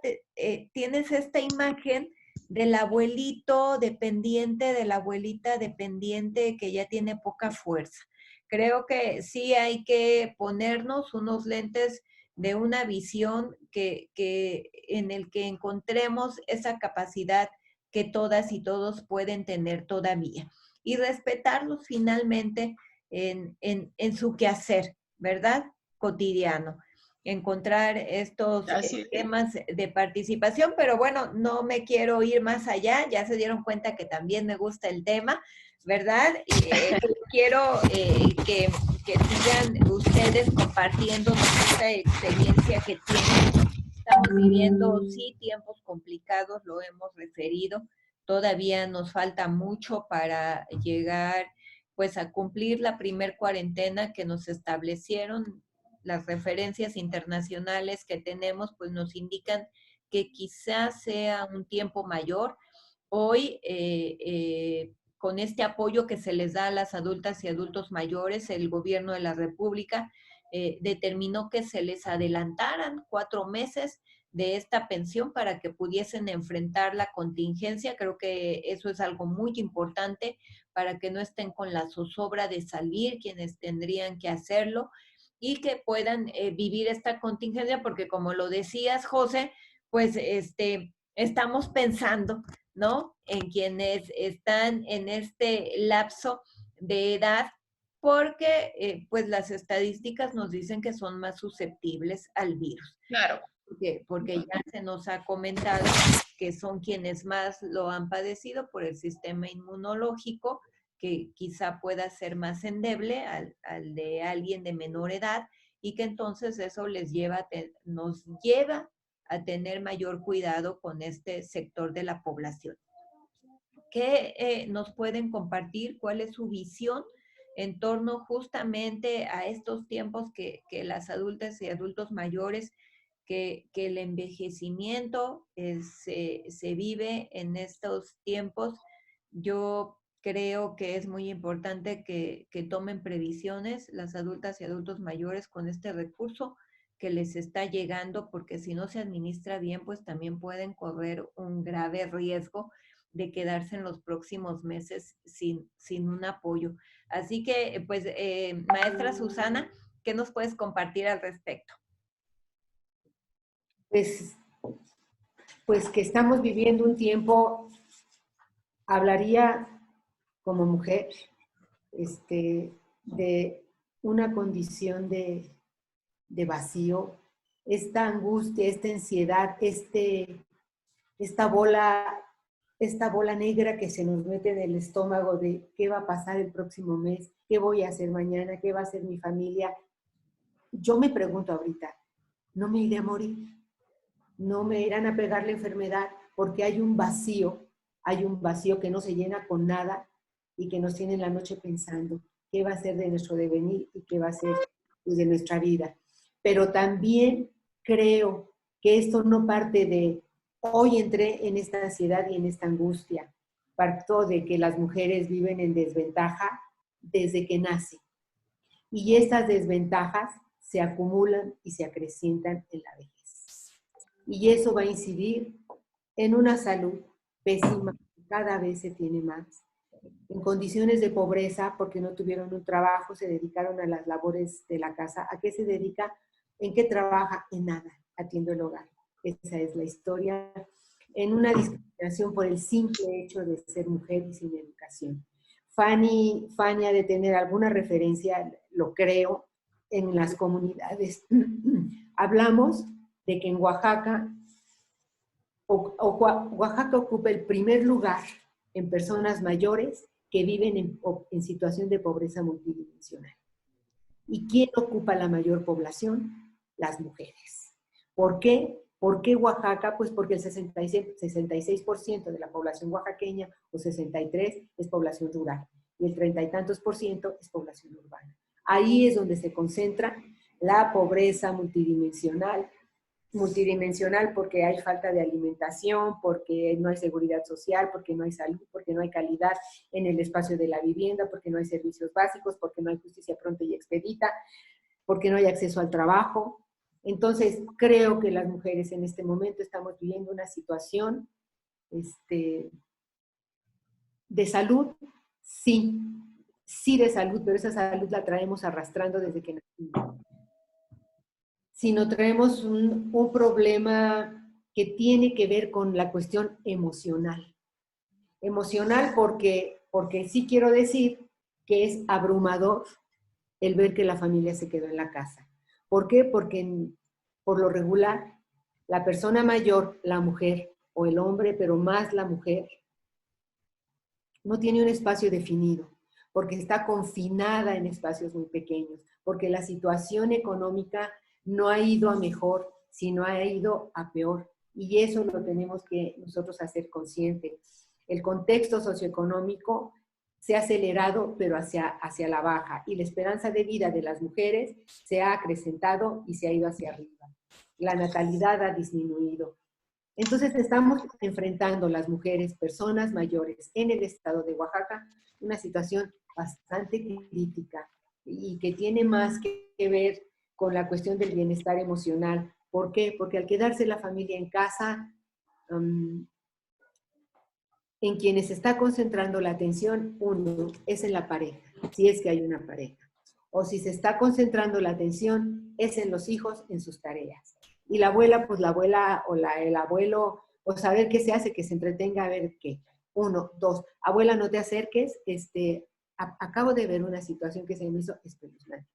tienes esta imagen del abuelito dependiente, de la abuelita dependiente que ya tiene poca fuerza. Creo que sí hay que ponernos unos lentes de una visión en el que encontremos esa capacidad que todas y todos pueden tener todavía. Y respetarlos finalmente en su quehacer, ¿verdad? Cotidiano. Encontrar estos temas de participación, pero bueno, no me quiero ir más allá, ya se dieron cuenta que también me gusta el tema, ¿verdad? Quiero que sigan ustedes compartiendo esta experiencia que tienen. Estamos viviendo, sí, tiempos complicados, lo hemos referido, todavía nos falta mucho para llegar pues a cumplir la primer cuarentena que nos establecieron. Las referencias internacionales que tenemos pues nos indican que quizás sea un tiempo mayor. Hoy, con este apoyo que se les da a las adultas y adultos mayores, el gobierno de la República determinó que se les adelantaran 4 meses de esta pensión para que pudiesen enfrentar la contingencia. Creo que eso es algo muy importante para que no estén con la zozobra de salir quienes tendrían que hacerlo y que puedan vivir esta contingencia, porque como lo decías, José, pues estamos pensando, ¿no? En quienes están en este lapso de edad, porque pues las estadísticas nos dicen que son más susceptibles al virus. Claro. Porque ya se nos ha comentado que son quienes más lo han padecido por el sistema inmunológico, que quizá pueda ser más endeble al de alguien de menor edad, y que entonces eso nos lleva a tener mayor cuidado con este sector de la población. ¿Qué nos pueden compartir? ¿Cuál es su visión en torno justamente a estos tiempos que las adultas y adultos mayores, que el envejecimiento se vive en estos tiempos? Yo creo que es muy importante que tomen previsiones las adultas y adultos mayores con este recurso que les está llegando, porque si no se administra bien, pues también pueden correr un grave riesgo de quedarse en los próximos meses sin un apoyo. Así que, pues, maestra Susana, ¿qué nos puedes compartir al respecto? Pues que estamos viviendo un tiempo, hablaría como mujer, de una condición de vacío, esta angustia, esta ansiedad, esta bola negra que se nos mete en el estómago de qué va a pasar el próximo mes, qué voy a hacer mañana, qué va a hacer mi familia. Yo me pregunto ahorita, ¿no me iré a morir? ¿No me irán a pegar la enfermedad? Porque hay un vacío que no se llena con nada y que nos tiene en la noche pensando qué va a ser de nuestro devenir y qué va a ser de nuestra vida. Pero también creo que esto no parte de hoy entré en esta ansiedad y en esta angustia. Parto de que las mujeres viven en desventaja desde que nacen. Y estas desventajas se acumulan y se acrecientan en la vejez. Y eso va a incidir en una salud pésima, que cada vez se tiene más. En condiciones de pobreza, porque no tuvieron un trabajo, se dedicaron a las labores de la casa. ¿A qué se dedica? ¿En qué trabaja? En nada, atiendo el hogar. Esa es la historia. En una discriminación por el simple hecho de ser mujer y sin educación. Fanny ha de tener alguna referencia, lo creo, en las comunidades. Hablamos de que en Oaxaca, Oaxaca ocupa el primer lugar en personas mayores que viven en situación de pobreza multidimensional. ¿Y quién ocupa la mayor población? Las mujeres. ¿Por qué? ¿Por qué Oaxaca? Pues porque el 66% de la población oaxaqueña, o 63%, es población rural, y el 30 y tantos % es población urbana. Ahí es donde se concentra la pobreza multidimensional porque hay falta de alimentación, porque no hay seguridad social, porque no hay salud, porque no hay calidad en el espacio de la vivienda, porque no hay servicios básicos, porque no hay justicia pronta y expedita, porque no hay acceso al trabajo. Entonces, creo que las mujeres en este momento estamos viviendo una situación de salud, sí de salud, pero esa salud la traemos arrastrando desde que nacimos. Sino traemos un problema que tiene que ver con la cuestión emocional. Emocional porque sí quiero decir que es abrumador el ver que la familia se quedó en la casa. ¿Por qué? Porque por lo regular, la persona mayor, la mujer o el hombre, pero más la mujer, no tiene un espacio definido, porque está confinada en espacios muy pequeños, porque la situación económica no ha ido a mejor, sino ha ido a peor. Y eso lo tenemos que nosotros hacer consciente. El contexto socioeconómico se ha acelerado, pero hacia la baja, y la esperanza de vida de las mujeres se ha acrecentado y se ha ido hacia arriba. La natalidad ha disminuido. Entonces estamos enfrentando las mujeres, personas mayores en el estado de Oaxaca, una situación bastante crítica y que tiene más que ver con la cuestión del bienestar emocional. ¿Por qué? Porque al quedarse la familia en casa, en quienes se está concentrando la atención, uno, es en la pareja, si es que hay una pareja. O si se está concentrando la atención, es en los hijos, en sus tareas. Y la abuela, pues la abuela o el abuelo, pues a ver qué se hace, que se entretenga a ver qué. 1, 2, abuela, no te acerques, acabo de ver una situación que se me hizo espeluznante.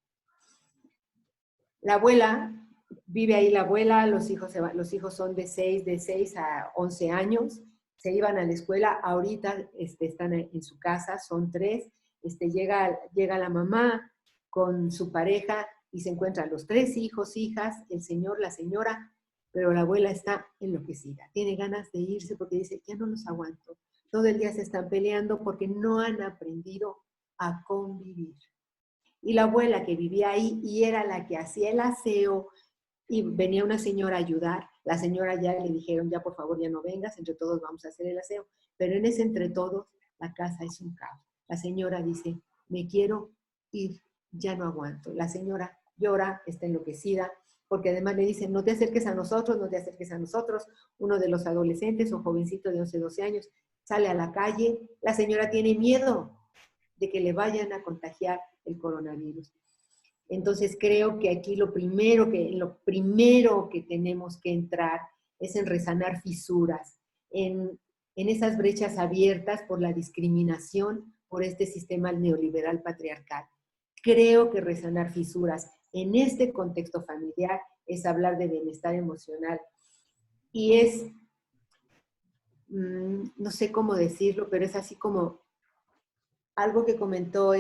La abuela, vive ahí la abuela, los hijos son de 6 a 11 años, se iban a la escuela, ahorita están en su casa, son 3, llega la mamá con su pareja y se encuentran los 3 hijos, hijas, el señor, la señora, pero la abuela está enloquecida, tiene ganas de irse porque dice, ya no los aguanto, todo el día se están peleando porque no han aprendido a convivir. Y la abuela que vivía ahí y era la que hacía el aseo, y venía una señora a ayudar, la señora ya le dijeron, ya por favor ya no vengas, entre todos vamos a hacer el aseo, pero en ese entre todos la casa es un caos. La señora dice, me quiero ir, ya no aguanto. La señora llora, está enloquecida, porque además le dicen, no te acerques a nosotros, no te acerques a nosotros. Uno de los adolescentes, un jovencito de 11, 12 años, sale a la calle, la señora tiene miedo de que le vayan a contagiar el coronavirus. Entonces creo que aquí lo primero que tenemos que entrar es en resanar fisuras, en esas brechas abiertas por la discriminación, por este sistema neoliberal patriarcal. Creo que resanar fisuras en este contexto familiar es hablar de bienestar emocional y es, no sé cómo decirlo, pero es así como algo que comentó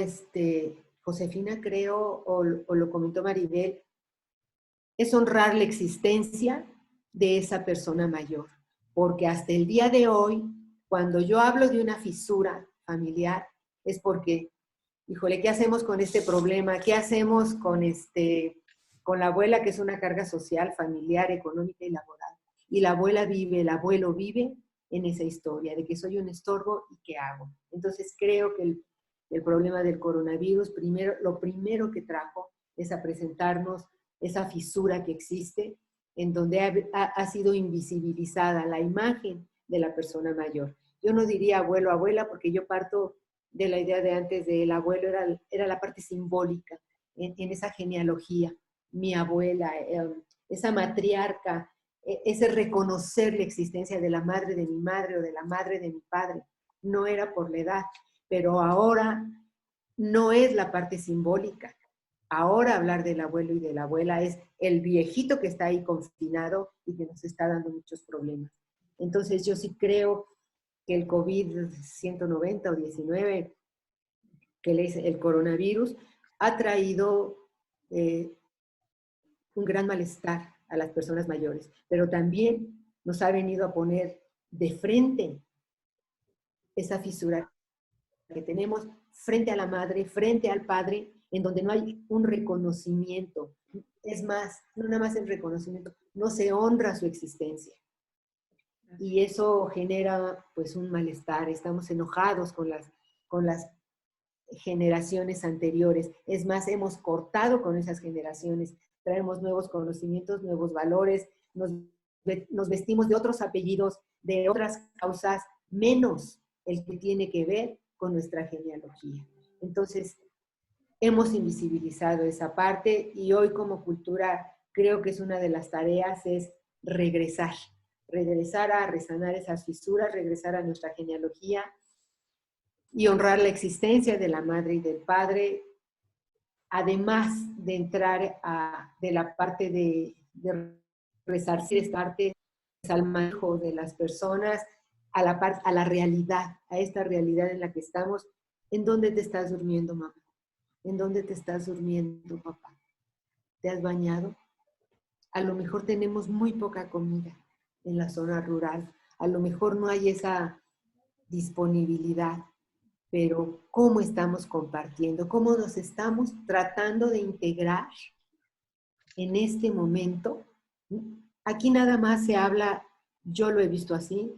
Josefina, creo, o lo comentó Maribel, es honrar la existencia de esa persona mayor. Porque hasta el día de hoy, cuando yo hablo de una fisura familiar, es porque, híjole, ¿qué hacemos con este problema? ¿Qué hacemos con la abuela, que es una carga social, familiar, económica y laboral? Y la abuela vive, el abuelo vive en esa historia de que soy un estorbo y qué hago. Entonces creo que el problema del coronavirus, lo primero que trajo es a presentarnos esa fisura que existe, en donde ha sido invisibilizada la imagen de la persona mayor. Yo no diría abuelo, abuela, porque yo parto de la idea de antes del abuelo, era la parte simbólica en esa genealogía. Mi abuela, esa matriarca, ese reconocer la existencia de la madre de mi madre o de la madre de mi padre, no era por la edad, pero ahora no es la parte simbólica. Ahora hablar del abuelo y de la abuela es el viejito que está ahí confinado y que nos está dando muchos problemas. Entonces yo sí creo que el COVID-190 o 19, que es el coronavirus, ha traído un gran malestar a las personas mayores, pero también nos ha venido a poner de frente esa fisura que tenemos frente a la madre, frente al padre, en donde no hay un reconocimiento. Es más, no nada más el reconocimiento, no se honra su existencia. Y eso genera pues un malestar, estamos enojados con las generaciones anteriores. Es más, hemos cortado con esas generaciones, traemos nuevos conocimientos, nuevos valores, nos vestimos de otros apellidos, de otras causas, menos el que tiene que ver con nuestra genealogía. Entonces, hemos invisibilizado esa parte y hoy como cultura creo que es una de las tareas es regresar a resanar esas fisuras, regresar a nuestra genealogía y honrar la existencia de la madre y del padre, además de entrar de la parte de resarcir esta parte al manejo de las personas, a la realidad, a esta realidad en la que estamos. ¿En dónde te estás durmiendo, mamá? ¿En dónde te estás durmiendo, papá? ¿Te has bañado? A lo mejor tenemos muy poca comida en la zona rural. A lo mejor no hay esa disponibilidad, pero ¿cómo estamos compartiendo? ¿Cómo nos estamos tratando de integrar en este momento? Aquí nada más se habla, yo lo he visto así,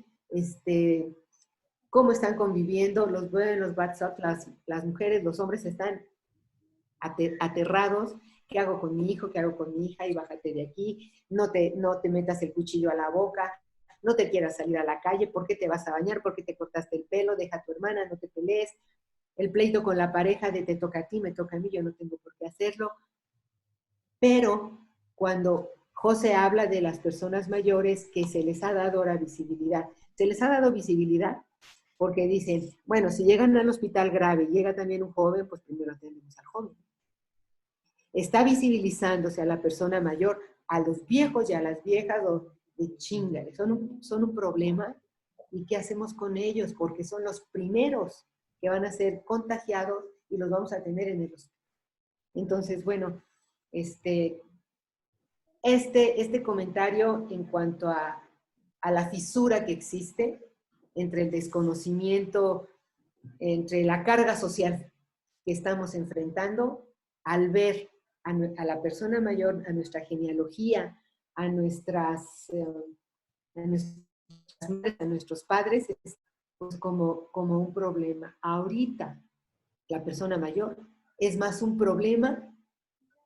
cómo están conviviendo, los veo en los WhatsApp, las mujeres, los hombres están aterrados. ¿Qué hago con mi hijo? ¿Qué hago con mi hija? Y bájate de aquí, no te metas el cuchillo a la boca, no te quieras salir a la calle, ¿por qué te vas a bañar? ¿Por qué te cortaste el pelo? Deja a tu hermana, no te pelees. El pleito con la pareja de te toca a ti, me toca a mí, yo no tengo por qué hacerlo. Pero cuando José habla de las personas mayores que se les ha dado ahora visibilidad, se les ha dado visibilidad porque dicen, bueno, si llegan al hospital grave y llega también un joven, pues primero atendemos al joven. Está visibilizándose a la persona mayor, a los viejos y a las viejas de chingale, son un problema. ¿Y qué hacemos con ellos? Porque son los primeros que van a ser contagiados y los vamos a tener en el hospital. Entonces, bueno, este comentario en cuanto a la fisura que existe entre el desconocimiento, entre la carga social que estamos enfrentando, al ver a la persona mayor, a nuestra genealogía, a nuestros padres, pues como un problema. Ahorita, la persona mayor es más un problema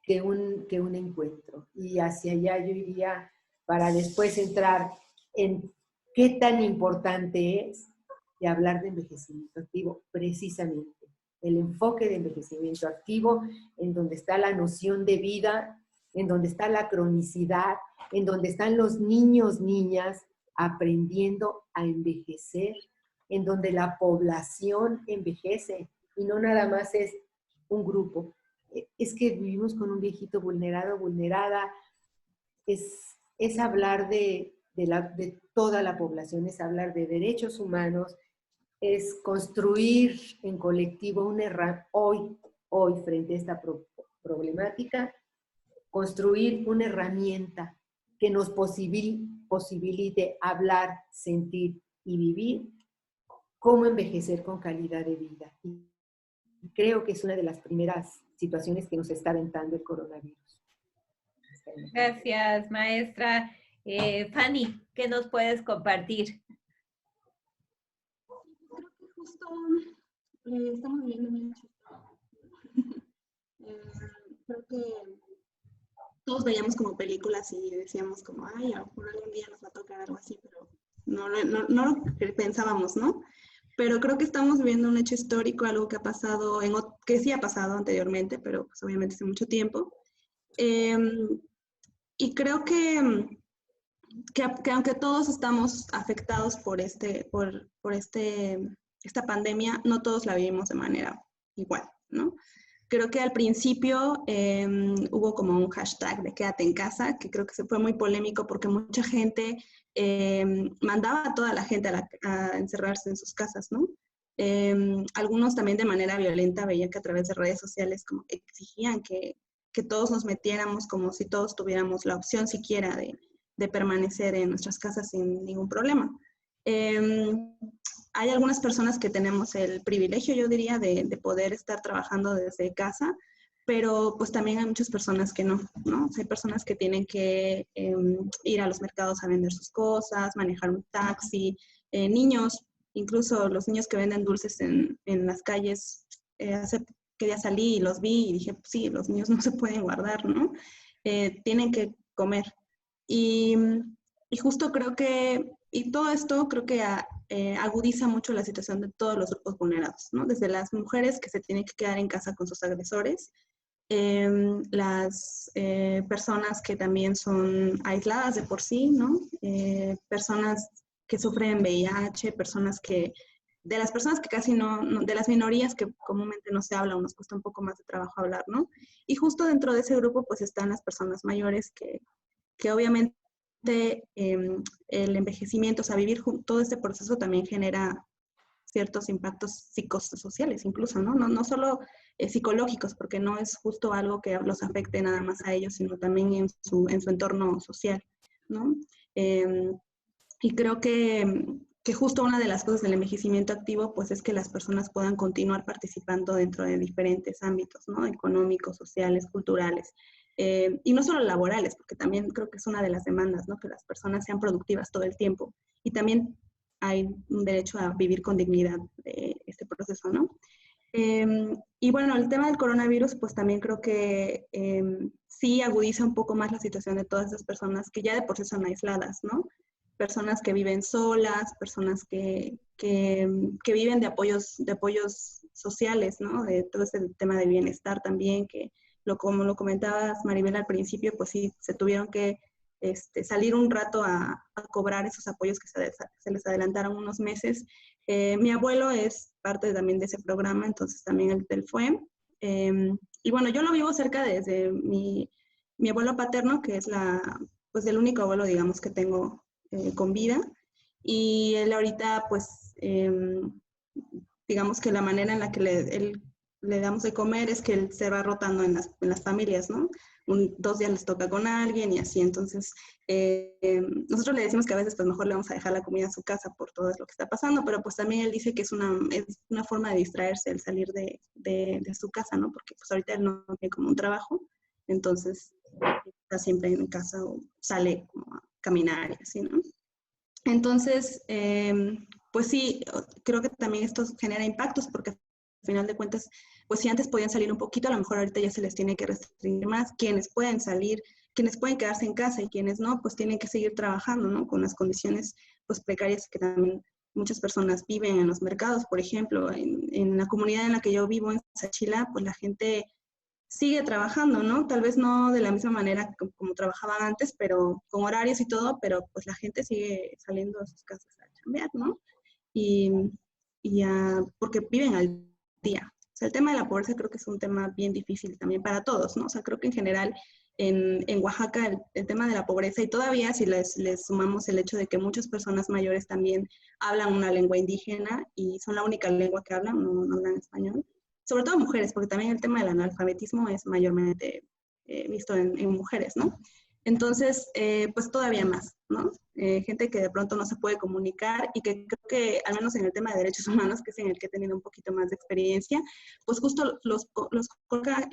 que un encuentro. Y hacia allá yo iría para después entrar en qué tan importante es de hablar de envejecimiento activo, precisamente. El enfoque de envejecimiento activo, en donde está la noción de vida, en donde está la cronicidad, en donde están los niños, niñas, aprendiendo a envejecer, en donde la población envejece, y no nada más es un grupo. Es que vivimos con un viejito vulnerado, vulnerada, es hablar de toda la población, es hablar de derechos humanos, es construir en colectivo hoy frente a esta problemática, construir una herramienta que nos posibilite hablar, sentir y vivir cómo envejecer con calidad de vida. Y creo que es una de las primeras situaciones que nos está aventando el coronavirus. Gracias, maestra. Fanny, ¿qué nos puedes compartir? Creo que justo estamos viviendo mucho. Creo que todos veíamos como películas y decíamos como, ay, a lo mejor algún día nos va a tocar algo así, pero no lo pensábamos, ¿no? Pero creo que estamos viviendo un hecho histórico, algo que ha pasado, que sí ha pasado anteriormente, pero pues obviamente hace mucho tiempo. Y creo que aunque todos estamos afectados por esta pandemia, no todos la vivimos de manera igual, ¿no? Creo que al principio hubo como un hashtag de quédate en casa, que creo que se fue muy polémico porque mucha gente mandaba a toda la gente a encerrarse en sus casas, ¿no? Algunos también de manera violenta veían que a través de redes sociales como exigían que que todos nos metiéramos como si todos tuviéramos la opción siquiera de permanecer en nuestras casas sin ningún problema. Hay algunas personas que tenemos el privilegio, yo diría, de poder estar trabajando desde casa, pero pues también hay muchas personas que no, ¿no? O sea, hay personas que tienen que ir a los mercados a vender sus cosas, manejar un taxi, niños, incluso los niños que venden dulces en las calles, hace que ya salí y los vi y dije, pues sí, los niños no se pueden guardar, ¿no? Tienen que comer. Y justo creo que, y todo esto creo que agudiza mucho la situación de todos los grupos vulnerados, ¿no? Desde las mujeres que se tienen que quedar en casa con sus agresores, las personas que también son aisladas de por sí, ¿no? Personas que sufren VIH, de las personas que casi de las minorías que comúnmente no se habla o nos cuesta un poco más de trabajo hablar, ¿no? Y justo dentro de ese grupo pues están las personas mayores que obviamente el envejecimiento, o sea, vivir todo este proceso también genera ciertos impactos psicosociales incluso, ¿no? No solo psicológicos, porque no es justo algo que los afecte nada más a ellos, sino también en su entorno social, ¿no? Y creo que justo una de las cosas del envejecimiento activo, pues es que las personas puedan continuar participando dentro de diferentes ámbitos, ¿no? Económicos, sociales, culturales, y no solo laborales, porque también creo que es una de las demandas, ¿no? Que las personas sean productivas todo el tiempo. Y también hay un derecho a vivir con dignidad este proceso, ¿no? Y bueno, el tema del coronavirus, pues también creo que sí agudiza un poco más la situación de todas esas personas que ya de por sí son aisladas, ¿no? Personas que viven solas, personas que viven de apoyos sociales, ¿no? De todo ese tema de bienestar también, como lo comentabas, Maribel, al principio, pues sí, se tuvieron que salir un rato a cobrar esos apoyos que se les adelantaron unos meses. Mi abuelo es parte también de ese programa, entonces también él fue. Y bueno, yo lo vivo cerca desde mi abuelo paterno, que es pues el único abuelo, digamos, que tengo con vida. Y él ahorita, pues, digamos que la manera en la que le damos de comer es que él se va rotando en las familias, ¿no? 2 días les toca con alguien y así. Entonces, nosotros le decimos que a veces pues mejor le vamos a dejar la comida a su casa por todo lo que está pasando, pero pues también él dice que es una forma de distraerse el salir de su casa, ¿no? Porque pues ahorita él no tiene como un trabajo, entonces está siempre en casa o sale como a caminar y así, ¿no? Entonces, pues sí, creo que también esto genera impactos porque al final de cuentas, pues si antes podían salir un poquito, a lo mejor ahorita ya se les tiene que restringir más. Quienes pueden salir, quienes pueden quedarse en casa y quienes no, pues tienen que seguir trabajando, ¿no? Con las condiciones pues precarias que también muchas personas viven en los mercados. Por ejemplo, en la comunidad en la que yo vivo, en Sachila, pues la gente sigue trabajando, ¿no? Tal vez no de la misma manera como trabajaban antes, pero con horarios y todo, pero pues la gente sigue saliendo de sus casas a chambear, ¿no? Porque viven al día. O sea, el tema de la pobreza creo que es un tema bien difícil también para todos, ¿no? O sea, creo que en general en Oaxaca el tema de la pobreza, y todavía si les sumamos el hecho de que muchas personas mayores también hablan una lengua indígena y son la única lengua que hablan, no hablan español, sobre todo mujeres, porque también el tema del analfabetismo es mayormente visto en mujeres, ¿no? Entonces, pues todavía más, ¿no? Gente que de pronto no se puede comunicar y que creo que, al menos en el tema de derechos humanos, que es en el que he tenido un poquito más de experiencia, pues justo los coloca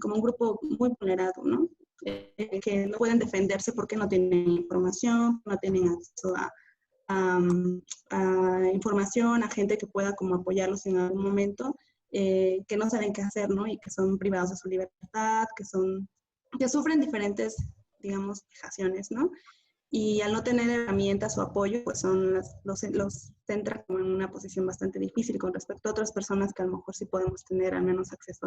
como un grupo muy vulnerado, ¿no? Que no pueden defenderse porque no tienen información, no tienen acceso a información, a gente que pueda como apoyarlos en algún momento, que no saben qué hacer, ¿no? Y que son privados de su libertad, que sufren diferentes, digamos, vejaciones, ¿no? Y al no tener herramientas o apoyo, pues los centra como en una posición bastante difícil con respecto a otras personas que a lo mejor sí podemos tener al menos acceso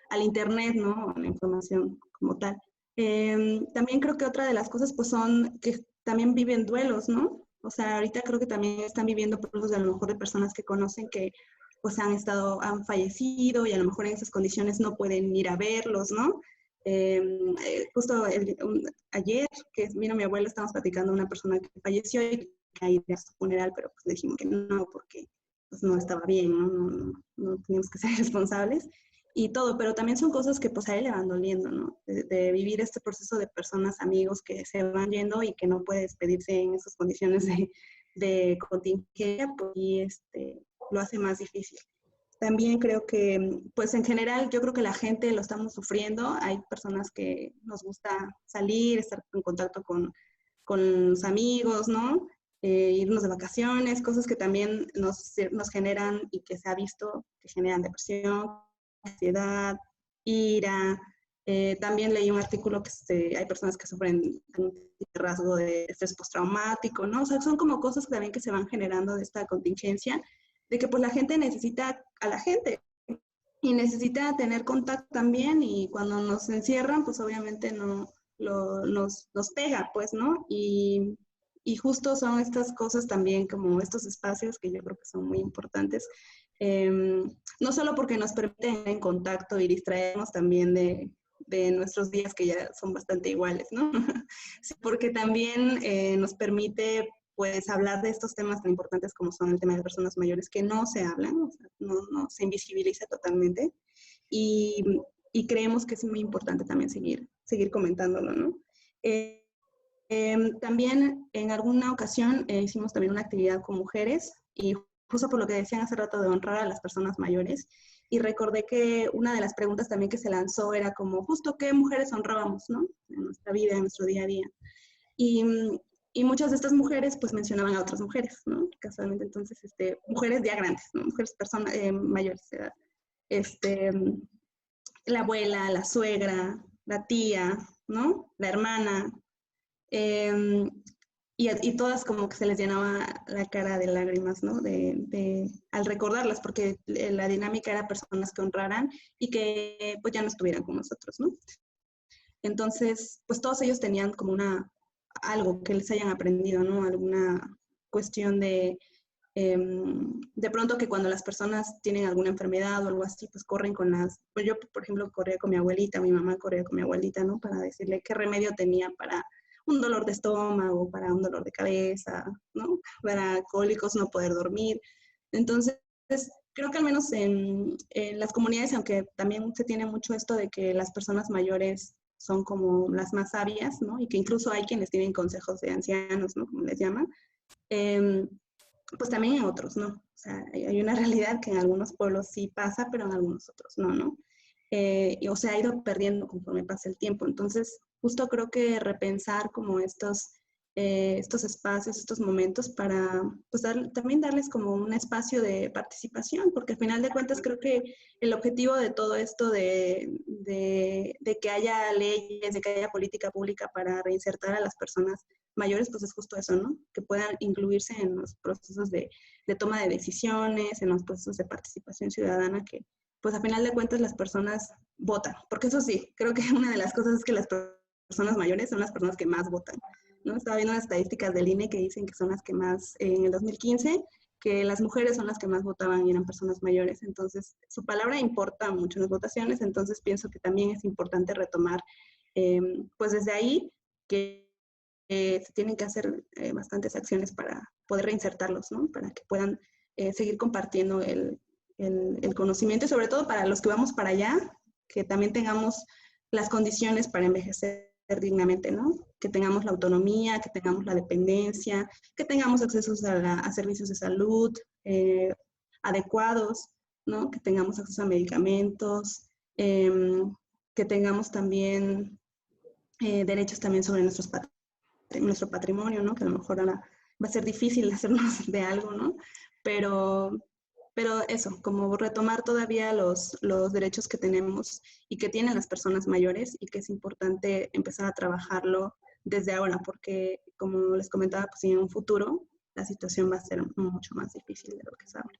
al internet, ¿no? A la información como tal. También creo que otra de las cosas, pues son que también viven duelos, ¿no? O sea, ahorita creo que también están viviendo procesos de a lo mejor de personas que conocen que pues han fallecido y a lo mejor en esas condiciones no pueden ir a verlos, ¿no? Justo ayer que vino mi abuela, estábamos platicando de una persona que falleció y que ir a su funeral, pero pues le dijimos que no, porque pues no estaba bien, ¿no? No teníamos que ser responsables. y todo, pero también son cosas que pues a él le van doliendo, ¿no? De vivir este proceso de personas, amigos que se van yendo y que no puede despedirse en esas condiciones de contingencia, pues y lo hace más difícil. También creo que, pues en general, yo creo que la gente lo estamos sufriendo. Hay personas que nos gusta salir, estar en contacto con los amigos, ¿no? Irnos de vacaciones, cosas que también nos generan y que se ha visto que generan depresión, ansiedad, ira. También leí un artículo que hay personas que sufren un rasgo de estrés postraumático, ¿no? O sea, son como cosas también que se van generando de esta contingencia, de que pues la gente necesita a la gente y necesita tener contacto también, y cuando nos encierran, pues obviamente nos pega, pues, ¿no? Y justo son estas cosas también, como estos espacios que yo creo que son muy importantes, no solo porque nos permiten estar en contacto y distraernos también de nuestros días que ya son bastante iguales, ¿no? Sí, porque también nos permite pues hablar de estos temas tan importantes como son el tema de personas mayores que no se hablan, o sea, no se invisibiliza totalmente, y, y creemos que es muy importante también seguir comentándolo, ¿no? También en alguna ocasión hicimos también una actividad con mujeres, y justo por lo que decían hace rato de honrar a las personas mayores, y recordé que una de las preguntas también que se lanzó era como justo qué mujeres honrábamos, ¿no? En nuestra vida, en nuestro día a día. Y muchas de estas mujeres pues mencionaban a otras mujeres, ¿no? Casualmente entonces, mujeres ya grandes, ¿no? Mujeres mayores de edad. La abuela, la suegra, la tía, ¿no? La hermana. Y todas como que se les llenaba la cara de lágrimas, ¿no? Al recordarlas, porque la dinámica era personas que honraran y que pues ya no estuvieran con nosotros, ¿no? Entonces, pues todos ellos tenían como algo que les hayan aprendido, ¿no? Alguna cuestión de pronto que cuando las personas tienen alguna enfermedad o algo así, pues corren pues yo, por ejemplo, corría con mi abuelita, mi mamá corría con mi abuelita, ¿no? Para decirle qué remedio tenía para un dolor de estómago, para un dolor de cabeza, ¿no? Para cólicos, no poder dormir. Entonces, creo que al menos en las comunidades, aunque también se tiene mucho esto de que las personas mayores son como las más sabias, ¿no? Y que incluso hay quienes tienen consejos de ancianos, ¿no? Como les llaman. Pues también en otros, ¿no? O sea, hay una realidad que en algunos pueblos sí pasa, pero en algunos otros no, ¿no? O se ha ido perdiendo conforme pasa el tiempo. Entonces, justo creo que repensar como estos espacios, estos momentos para pues también darles como un espacio de participación, porque al final de cuentas creo que el objetivo de todo esto de que haya leyes, de que haya política pública para reinsertar a las personas mayores, pues es justo eso, ¿no? Que puedan incluirse en los procesos de toma de decisiones, en los procesos de participación ciudadana, que pues a final de cuentas las personas votan, porque eso sí, creo que una de las cosas es que las personas mayores son las personas que más votan, ¿no? Estaba viendo las estadísticas del INE que dicen que son las que más, en el 2015, que las mujeres son las que más votaban y eran personas mayores, entonces su palabra importa mucho en las votaciones, entonces pienso que también es importante retomar, pues desde ahí, que se tienen que hacer bastantes acciones para poder reinsertarlos, ¿no? Para que puedan seguir compartiendo el conocimiento, y sobre todo para los que vamos para allá, que también tengamos las condiciones para envejecer dignamente, ¿no? Que tengamos la autonomía, que tengamos la dependencia, que tengamos accesos a servicios de salud adecuados, ¿no? Que tengamos acceso a medicamentos, que tengamos también derechos también sobre nuestro patrimonio, ¿no? Que a lo mejor ahora va a ser difícil hacernos de algo, ¿no? Pero eso, como retomar todavía los derechos que tenemos y que tienen las personas mayores, y que es importante empezar a trabajarlo desde ahora, porque como les comentaba, pues en un futuro la situación va a ser mucho más difícil de lo que es ahora.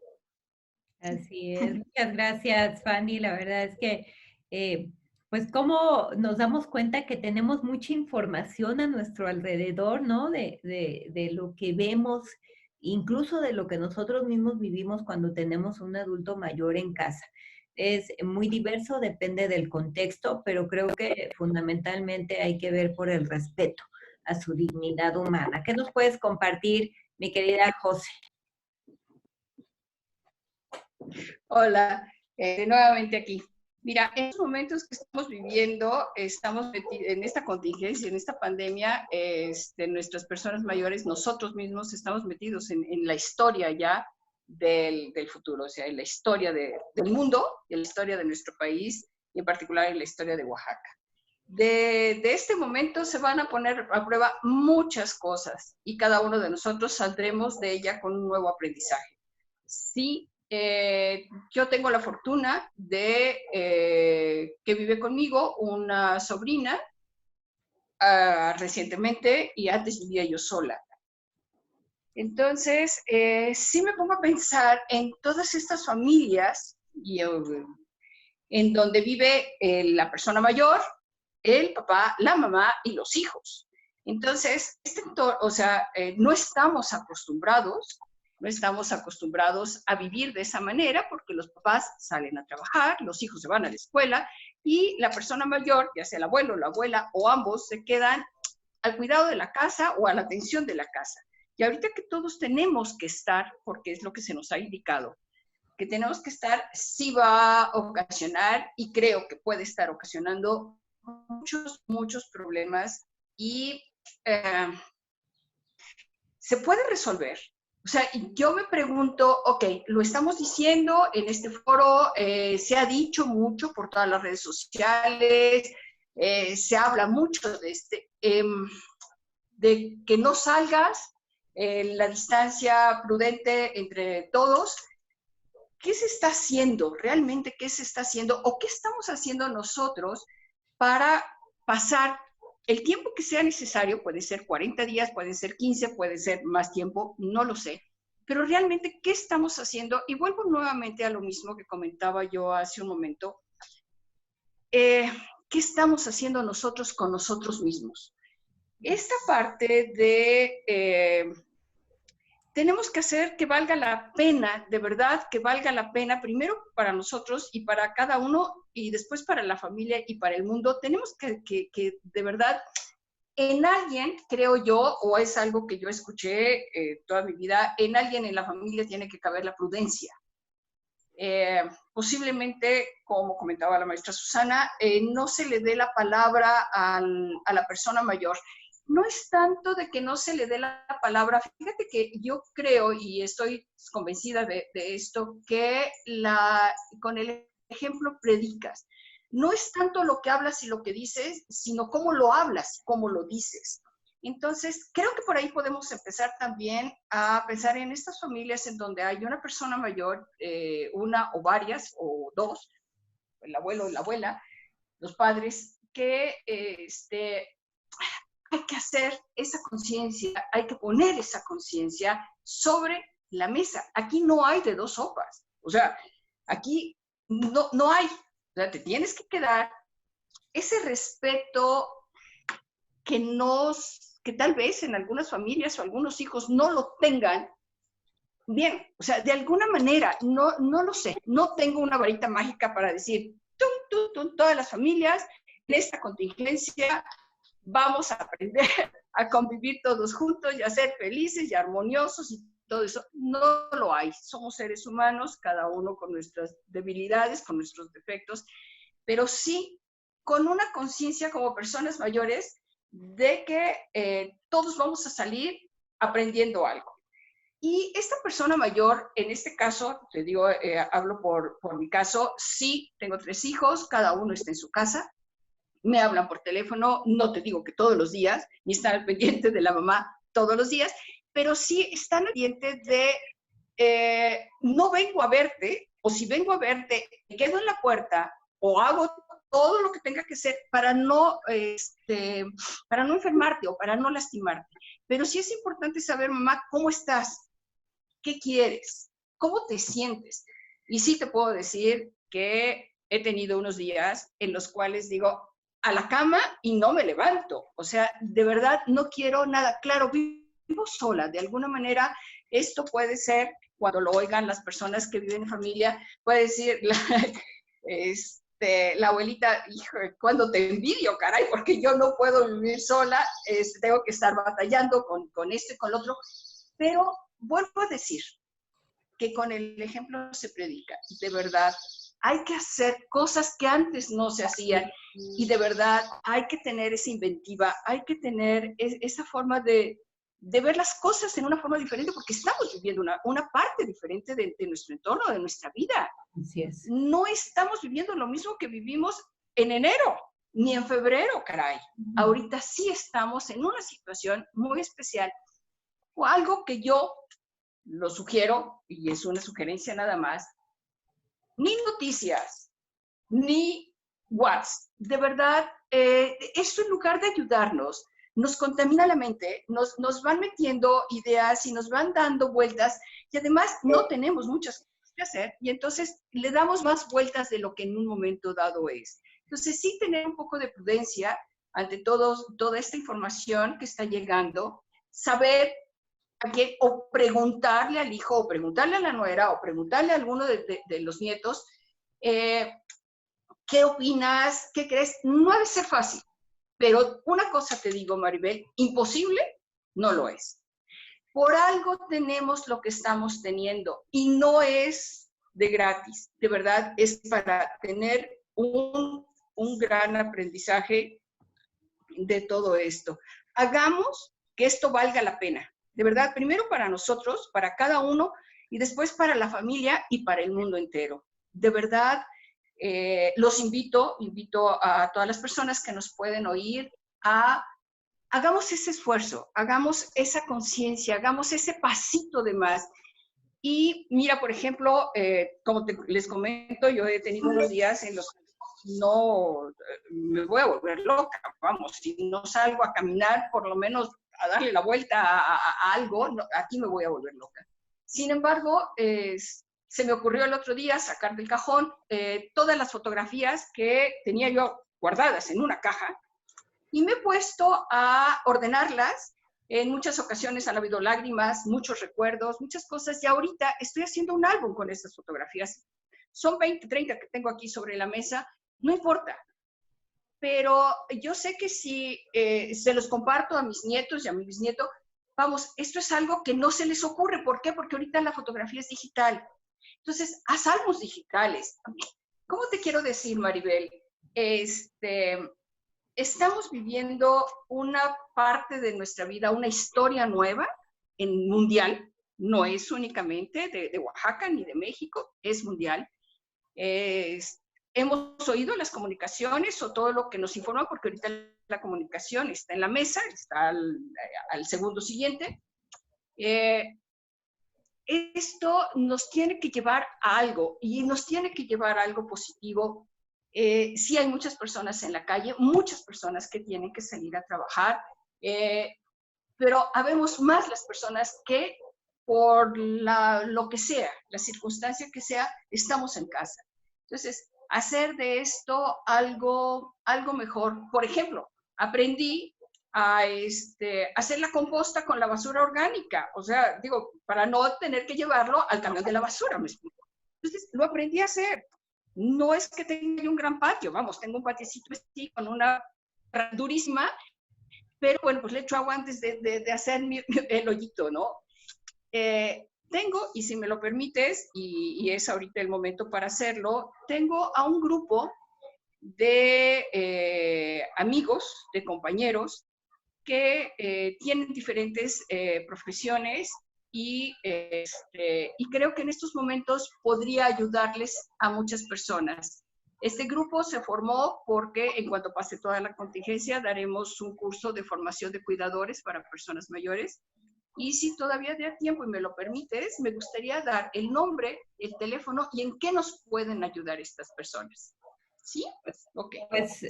Así es. Muchas gracias, Fanny. La verdad es que, pues, cómo nos damos cuenta que tenemos mucha información a nuestro alrededor, ¿no? De lo que vemos, incluso de lo que nosotros mismos vivimos cuando tenemos un adulto mayor en casa. Es muy diverso, depende del contexto, pero creo que fundamentalmente hay que ver por el respeto a su dignidad humana. ¿Qué nos puedes compartir, mi querida José? Hola, nuevamente aquí. Mira, en los momentos que estamos viviendo, estamos en esta contingencia, en esta pandemia, nuestras personas mayores, nosotros mismos estamos metidos en la historia ya del futuro, o sea, en la historia del mundo, en la historia de nuestro país y en particular en la historia de Oaxaca. De este momento se van a poner a prueba muchas cosas y cada uno de nosotros saldremos de ella con un nuevo aprendizaje. Sí, yo tengo la fortuna de que vive conmigo una sobrina recientemente y antes vivía yo sola. Entonces, sí me pongo a pensar en todas estas familias en donde vive la persona mayor, el papá, la mamá y los hijos. Entonces, o sea, no estamos acostumbrados a vivir de esa manera porque los papás salen a trabajar, los hijos se van a la escuela y la persona mayor, ya sea el abuelo, la abuela o ambos, se quedan al cuidado de la casa o a la atención de la casa. Y ahorita que todos tenemos que estar, porque es lo que se nos ha indicado, que tenemos que estar, sí va a ocasionar, y creo que puede estar ocasionando muchos problemas y se puede resolver. O sea, yo me pregunto, ok, lo estamos diciendo en este foro, se ha dicho mucho por todas las redes sociales, se habla mucho de que no salgas, la distancia prudente entre todos. ¿Qué se está haciendo? ¿Realmente qué se está haciendo? ¿O qué estamos haciendo nosotros para pasar el tiempo que sea necesario? Puede ser 40 días, puede ser 15, puede ser más tiempo, no lo sé. Pero realmente, ¿qué estamos haciendo? Y vuelvo nuevamente a lo mismo que comentaba yo hace un momento. ¿Qué estamos haciendo nosotros con nosotros mismos? Esta parte de... tenemos que hacer que valga la pena, de verdad, que valga la pena, primero para nosotros y para cada uno, y después para la familia y para el mundo. Tenemos que de verdad, en alguien, creo yo, o es algo que yo escuché toda mi vida, en alguien en la familia tiene que caber la prudencia. Posiblemente, como comentaba la maestra Susana, no se le dé la palabra a la persona mayor. No es tanto de que no se le dé la palabra. Fíjate que yo creo, y estoy convencida de esto, que con el ejemplo predicas. No es tanto lo que hablas y lo que dices, sino cómo lo hablas, cómo lo dices. Entonces, creo que por ahí podemos empezar también a pensar en estas familias en donde hay una persona mayor, una o varias o dos, el abuelo o la abuela, los padres, que hay que hacer esa conciencia, hay que poner esa conciencia sobre la mesa. Aquí no hay de dos sopas. O sea, aquí no hay. O sea, te tienes que quedar ese respeto que tal vez en algunas familias o algunos hijos no lo tengan. Bien, o sea, de alguna manera, no lo sé, no tengo una varita mágica para decir, todas las familias en esta contingencia vamos a aprender a convivir todos juntos y a ser felices y armoniosos y todo eso. No lo hay. Somos seres humanos, cada uno con nuestras debilidades, con nuestros defectos, pero sí con una conciencia como personas mayores de que todos vamos a salir aprendiendo algo. Y esta persona mayor, en este caso, te digo, hablo por mi caso, sí, tengo 3 hijos, cada uno está en su casa, me hablan por teléfono, no te digo que todos los días, ni están al pendiente de la mamá todos los días, pero sí están al pendiente de no vengo a verte, o si vengo a verte, me quedo en la puerta, o hago todo lo que tenga que hacer para no enfermarte o para no lastimarte. Pero sí es importante saber, mamá, ¿cómo estás? ¿Qué quieres? ¿Cómo te sientes? Y sí te puedo decir que he tenido unos días en los cuales digo, a la cama y no me levanto. O sea, de verdad no quiero nada. Claro, vivo sola. De alguna manera, esto puede ser, cuando lo oigan las personas que viven en familia, puede decir la abuelita, hijo, cuando te envidio, caray, porque yo no puedo vivir sola, tengo que estar batallando con esto y con lo otro. Pero vuelvo a decir que con el ejemplo se predica. De verdad, hay que hacer cosas que antes no se hacían y de verdad hay que tener esa inventiva, hay que tener esa forma de ver las cosas en una forma diferente porque estamos viviendo una parte diferente de nuestro entorno, de nuestra vida. Así es. No estamos viviendo lo mismo que vivimos en enero, ni en febrero, caray. Ahorita sí estamos en una situación muy especial, o algo que yo lo sugiero, y es una sugerencia nada más, ni noticias, ni WhatsApp. De verdad, esto en lugar de ayudarnos, nos contamina la mente, nos van metiendo ideas y nos van dando vueltas, y además no tenemos muchas cosas que hacer, y entonces le damos más vueltas de lo que en un momento dado es. Entonces, sí tener un poco de prudencia ante toda esta información que está llegando, saber alguien, o preguntarle al hijo, o preguntarle a la nuera, o preguntarle a alguno de los nietos, ¿qué opinas? ¿Qué crees? No ha de ser fácil, pero una cosa te digo, Maribel, imposible no lo es. Por algo tenemos lo que estamos teniendo y no es de gratis, de verdad, es para tener un gran aprendizaje de todo esto. Hagamos que esto valga la pena. De verdad, primero para nosotros, para cada uno, y después para la familia y para el mundo entero. De verdad, los invito a todas las personas que nos pueden oír hagamos ese esfuerzo, hagamos esa conciencia, hagamos ese pasito de más. Y mira, por ejemplo, como les comento, yo he tenido unos días en los que no me voy a volver loca, vamos, si no salgo a caminar, por lo menos a darle la vuelta a algo, no, aquí me voy a volver loca. Sin embargo, se me ocurrió el otro día sacar del cajón todas las fotografías que tenía yo guardadas en una caja y me he puesto a ordenarlas. En muchas ocasiones han habido lágrimas, muchos recuerdos, muchas cosas, y ahorita estoy haciendo un álbum con estas fotografías. Son 20, 30 que tengo aquí sobre la mesa, no importa. Pero yo sé que si se los comparto a mis nietos y a mi bisnieto, vamos, esto es algo que no se les ocurre. ¿Por qué? Porque ahorita la fotografía es digital. Entonces, haz álbumes digitales. ¿Cómo te quiero decir, Maribel? Estamos viviendo una parte de nuestra vida, una historia nueva, en mundial. No es únicamente de Oaxaca ni de México, es mundial. Hemos oído las comunicaciones o todo lo que nos informan, porque ahorita la comunicación está en la mesa, está al segundo siguiente. Esto nos tiene que llevar a algo, y nos tiene que llevar a algo positivo. Sí hay muchas personas en la calle, muchas personas que tienen que salir a trabajar, pero habemos más las personas que por lo que sea, la circunstancia que sea, estamos en casa. Entonces, hacer de esto algo mejor. Por ejemplo, aprendí a hacer la composta con la basura orgánica, o sea, digo, para no tener que llevarlo al camión de la basura, ¿me explico? Entonces, lo aprendí a hacer. No es que tenga un gran patio, vamos, tengo un patiecito así con una durísima, pero bueno, pues le echo agua antes de hacer el hoyito, ¿no? Tengo, y si me lo permites, y es ahorita el momento para hacerlo, tengo a un grupo de amigos, de compañeros, que tienen diferentes profesiones y creo que en estos momentos podría ayudarles a muchas personas. Este grupo se formó porque en cuanto pase toda la contingencia daremos un curso de formación de cuidadores para personas mayores. Y si todavía da tiempo y me lo permites, me gustaría dar el nombre, el teléfono y en qué nos pueden ayudar estas personas. ¿Sí? Pues, ok. Pues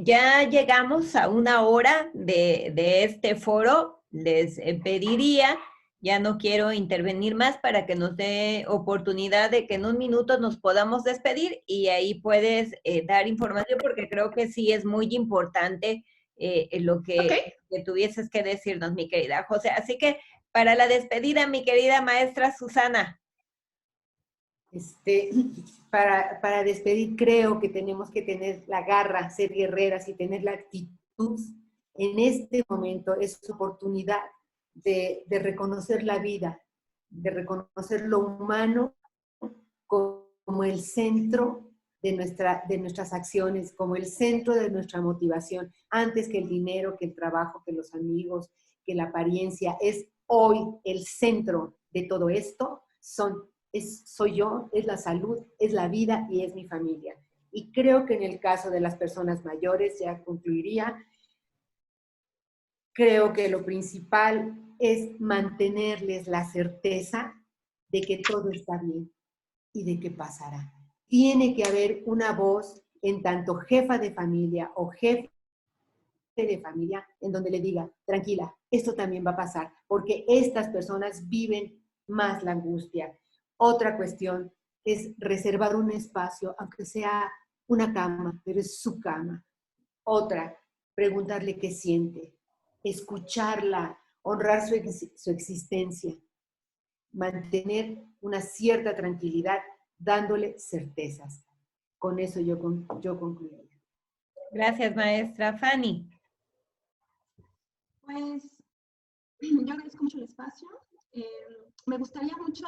ya llegamos a una hora de este foro. Les pediría, ya no quiero intervenir más para que nos dé oportunidad de que en un minuto nos podamos despedir y ahí puedes dar información porque creo que sí es muy importante lo que tuvieses que decirnos, mi querida José. Así que para la despedida, mi querida maestra Susana. Para despedir, creo que tenemos que tener la garra, ser guerreras y tener la actitud. En este momento es oportunidad de reconocer la vida, de reconocer lo humano como el centro de nuestras acciones, como el centro de nuestra motivación, antes que el dinero, que el trabajo, que los amigos, que la apariencia, es hoy el centro de todo esto, soy yo, es la salud, es la vida y es mi familia. Y creo que en el caso de las personas mayores, ya concluiría, creo que lo principal es mantenerles la certeza de que todo está bien y de que pasará. Tiene que haber una voz en tanto jefa de familia o jefe de familia en donde le diga, tranquila, esto también va a pasar, porque estas personas viven más la angustia. Otra cuestión es reservar un espacio, aunque sea una cama, pero es su cama. Otra, preguntarle qué siente, escucharla, honrar su existencia, mantener una cierta tranquilidad, dándole certezas. Con eso yo concluiría. Gracias, maestra. Fanny. Pues yo agradezco mucho el espacio. Me gustaría mucho,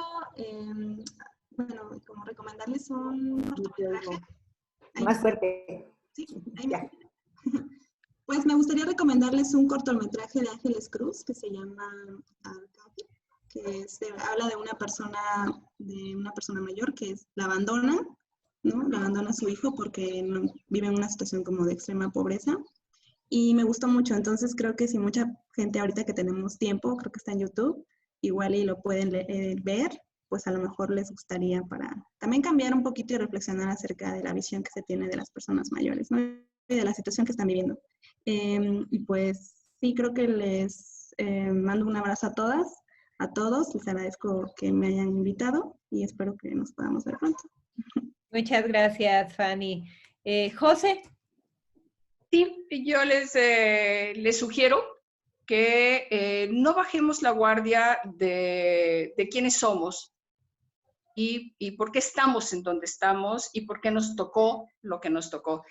bueno, como recomendarles un cortometraje. Más fuerte. Sí, ahí me... Pues me gustaría recomendarles un cortometraje de Ángeles Cruz que se llama Arcade, que habla de una persona mayor que la abandona, ¿no? La abandona a su hijo porque vive en una situación como de extrema pobreza. Y me gustó mucho, entonces creo que si mucha gente ahorita que tenemos tiempo, creo que está en YouTube, igual y lo pueden ver, pues a lo mejor les gustaría para también cambiar un poquito y reflexionar acerca de la visión que se tiene de las personas mayores, ¿no? Y de la situación que están viviendo. Y pues sí, creo que les mando un abrazo a todas, a todos, les agradezco que me hayan invitado y espero que nos podamos ver pronto. Muchas gracias, Fanny. José. Sí, yo les sugiero que no bajemos la guardia de quiénes somos y por qué estamos en donde estamos y por qué nos tocó lo que nos tocó.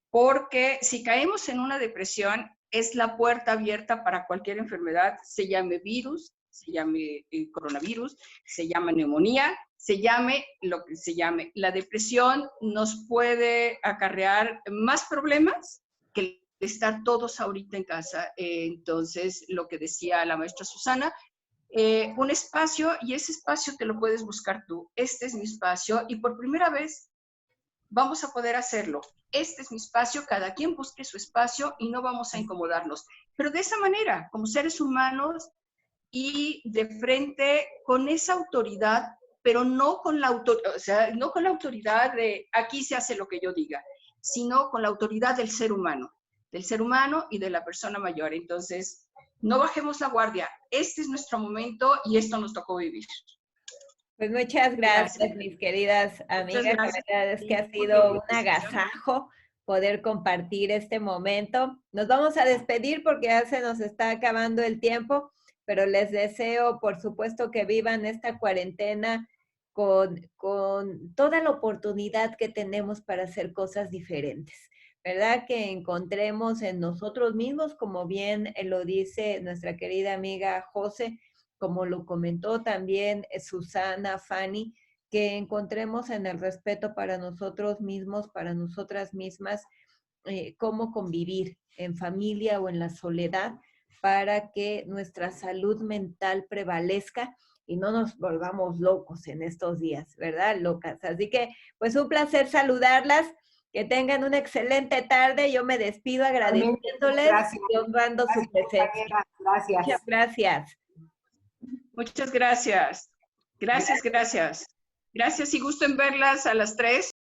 Porque si caemos en una depresión, es la puerta abierta para cualquier enfermedad, se llame virus, se llame coronavirus, se llame neumonía, se llame lo que se llame. La depresión nos puede acarrear más problemas que estar todos ahorita en casa. Entonces, lo que decía la maestra Susana, un espacio, y ese espacio te lo puedes buscar tú. Este es mi espacio, y por primera vez vamos a poder hacerlo. Este es mi espacio, cada quien busque su espacio y no vamos a incomodarnos. Pero de esa manera, como seres humanos y de frente con esa autoridad, pero no con la no con la autoridad de aquí se hace lo que yo diga, sino con la autoridad del ser humano y de la persona mayor. Entonces, no bajemos la guardia. Este es nuestro momento y esto nos tocó vivir. Pues muchas gracias, mis queridas amigas. La verdad es que ha sido un agasajo poder compartir este momento. Nos vamos a despedir porque ya se nos está acabando el tiempo, pero les deseo, por supuesto, que vivan esta cuarentena con toda la oportunidad que tenemos para hacer cosas diferentes, ¿verdad? Que encontremos en nosotros mismos, como bien lo dice nuestra querida amiga José, como lo comentó también Susana, Fanny, que encontremos en el respeto para nosotros mismos, para nosotras mismas, cómo convivir en familia o en la soledad para que nuestra salud mental prevalezca y no nos volvamos locos en estos días, ¿verdad? Locas. Así que, pues un placer saludarlas. Que tengan una excelente tarde. Yo me despido agradeciéndoles y honrando su presencia. Gracias. Muchas gracias. Muchas gracias. Gracias y gusto en verlas a las 3.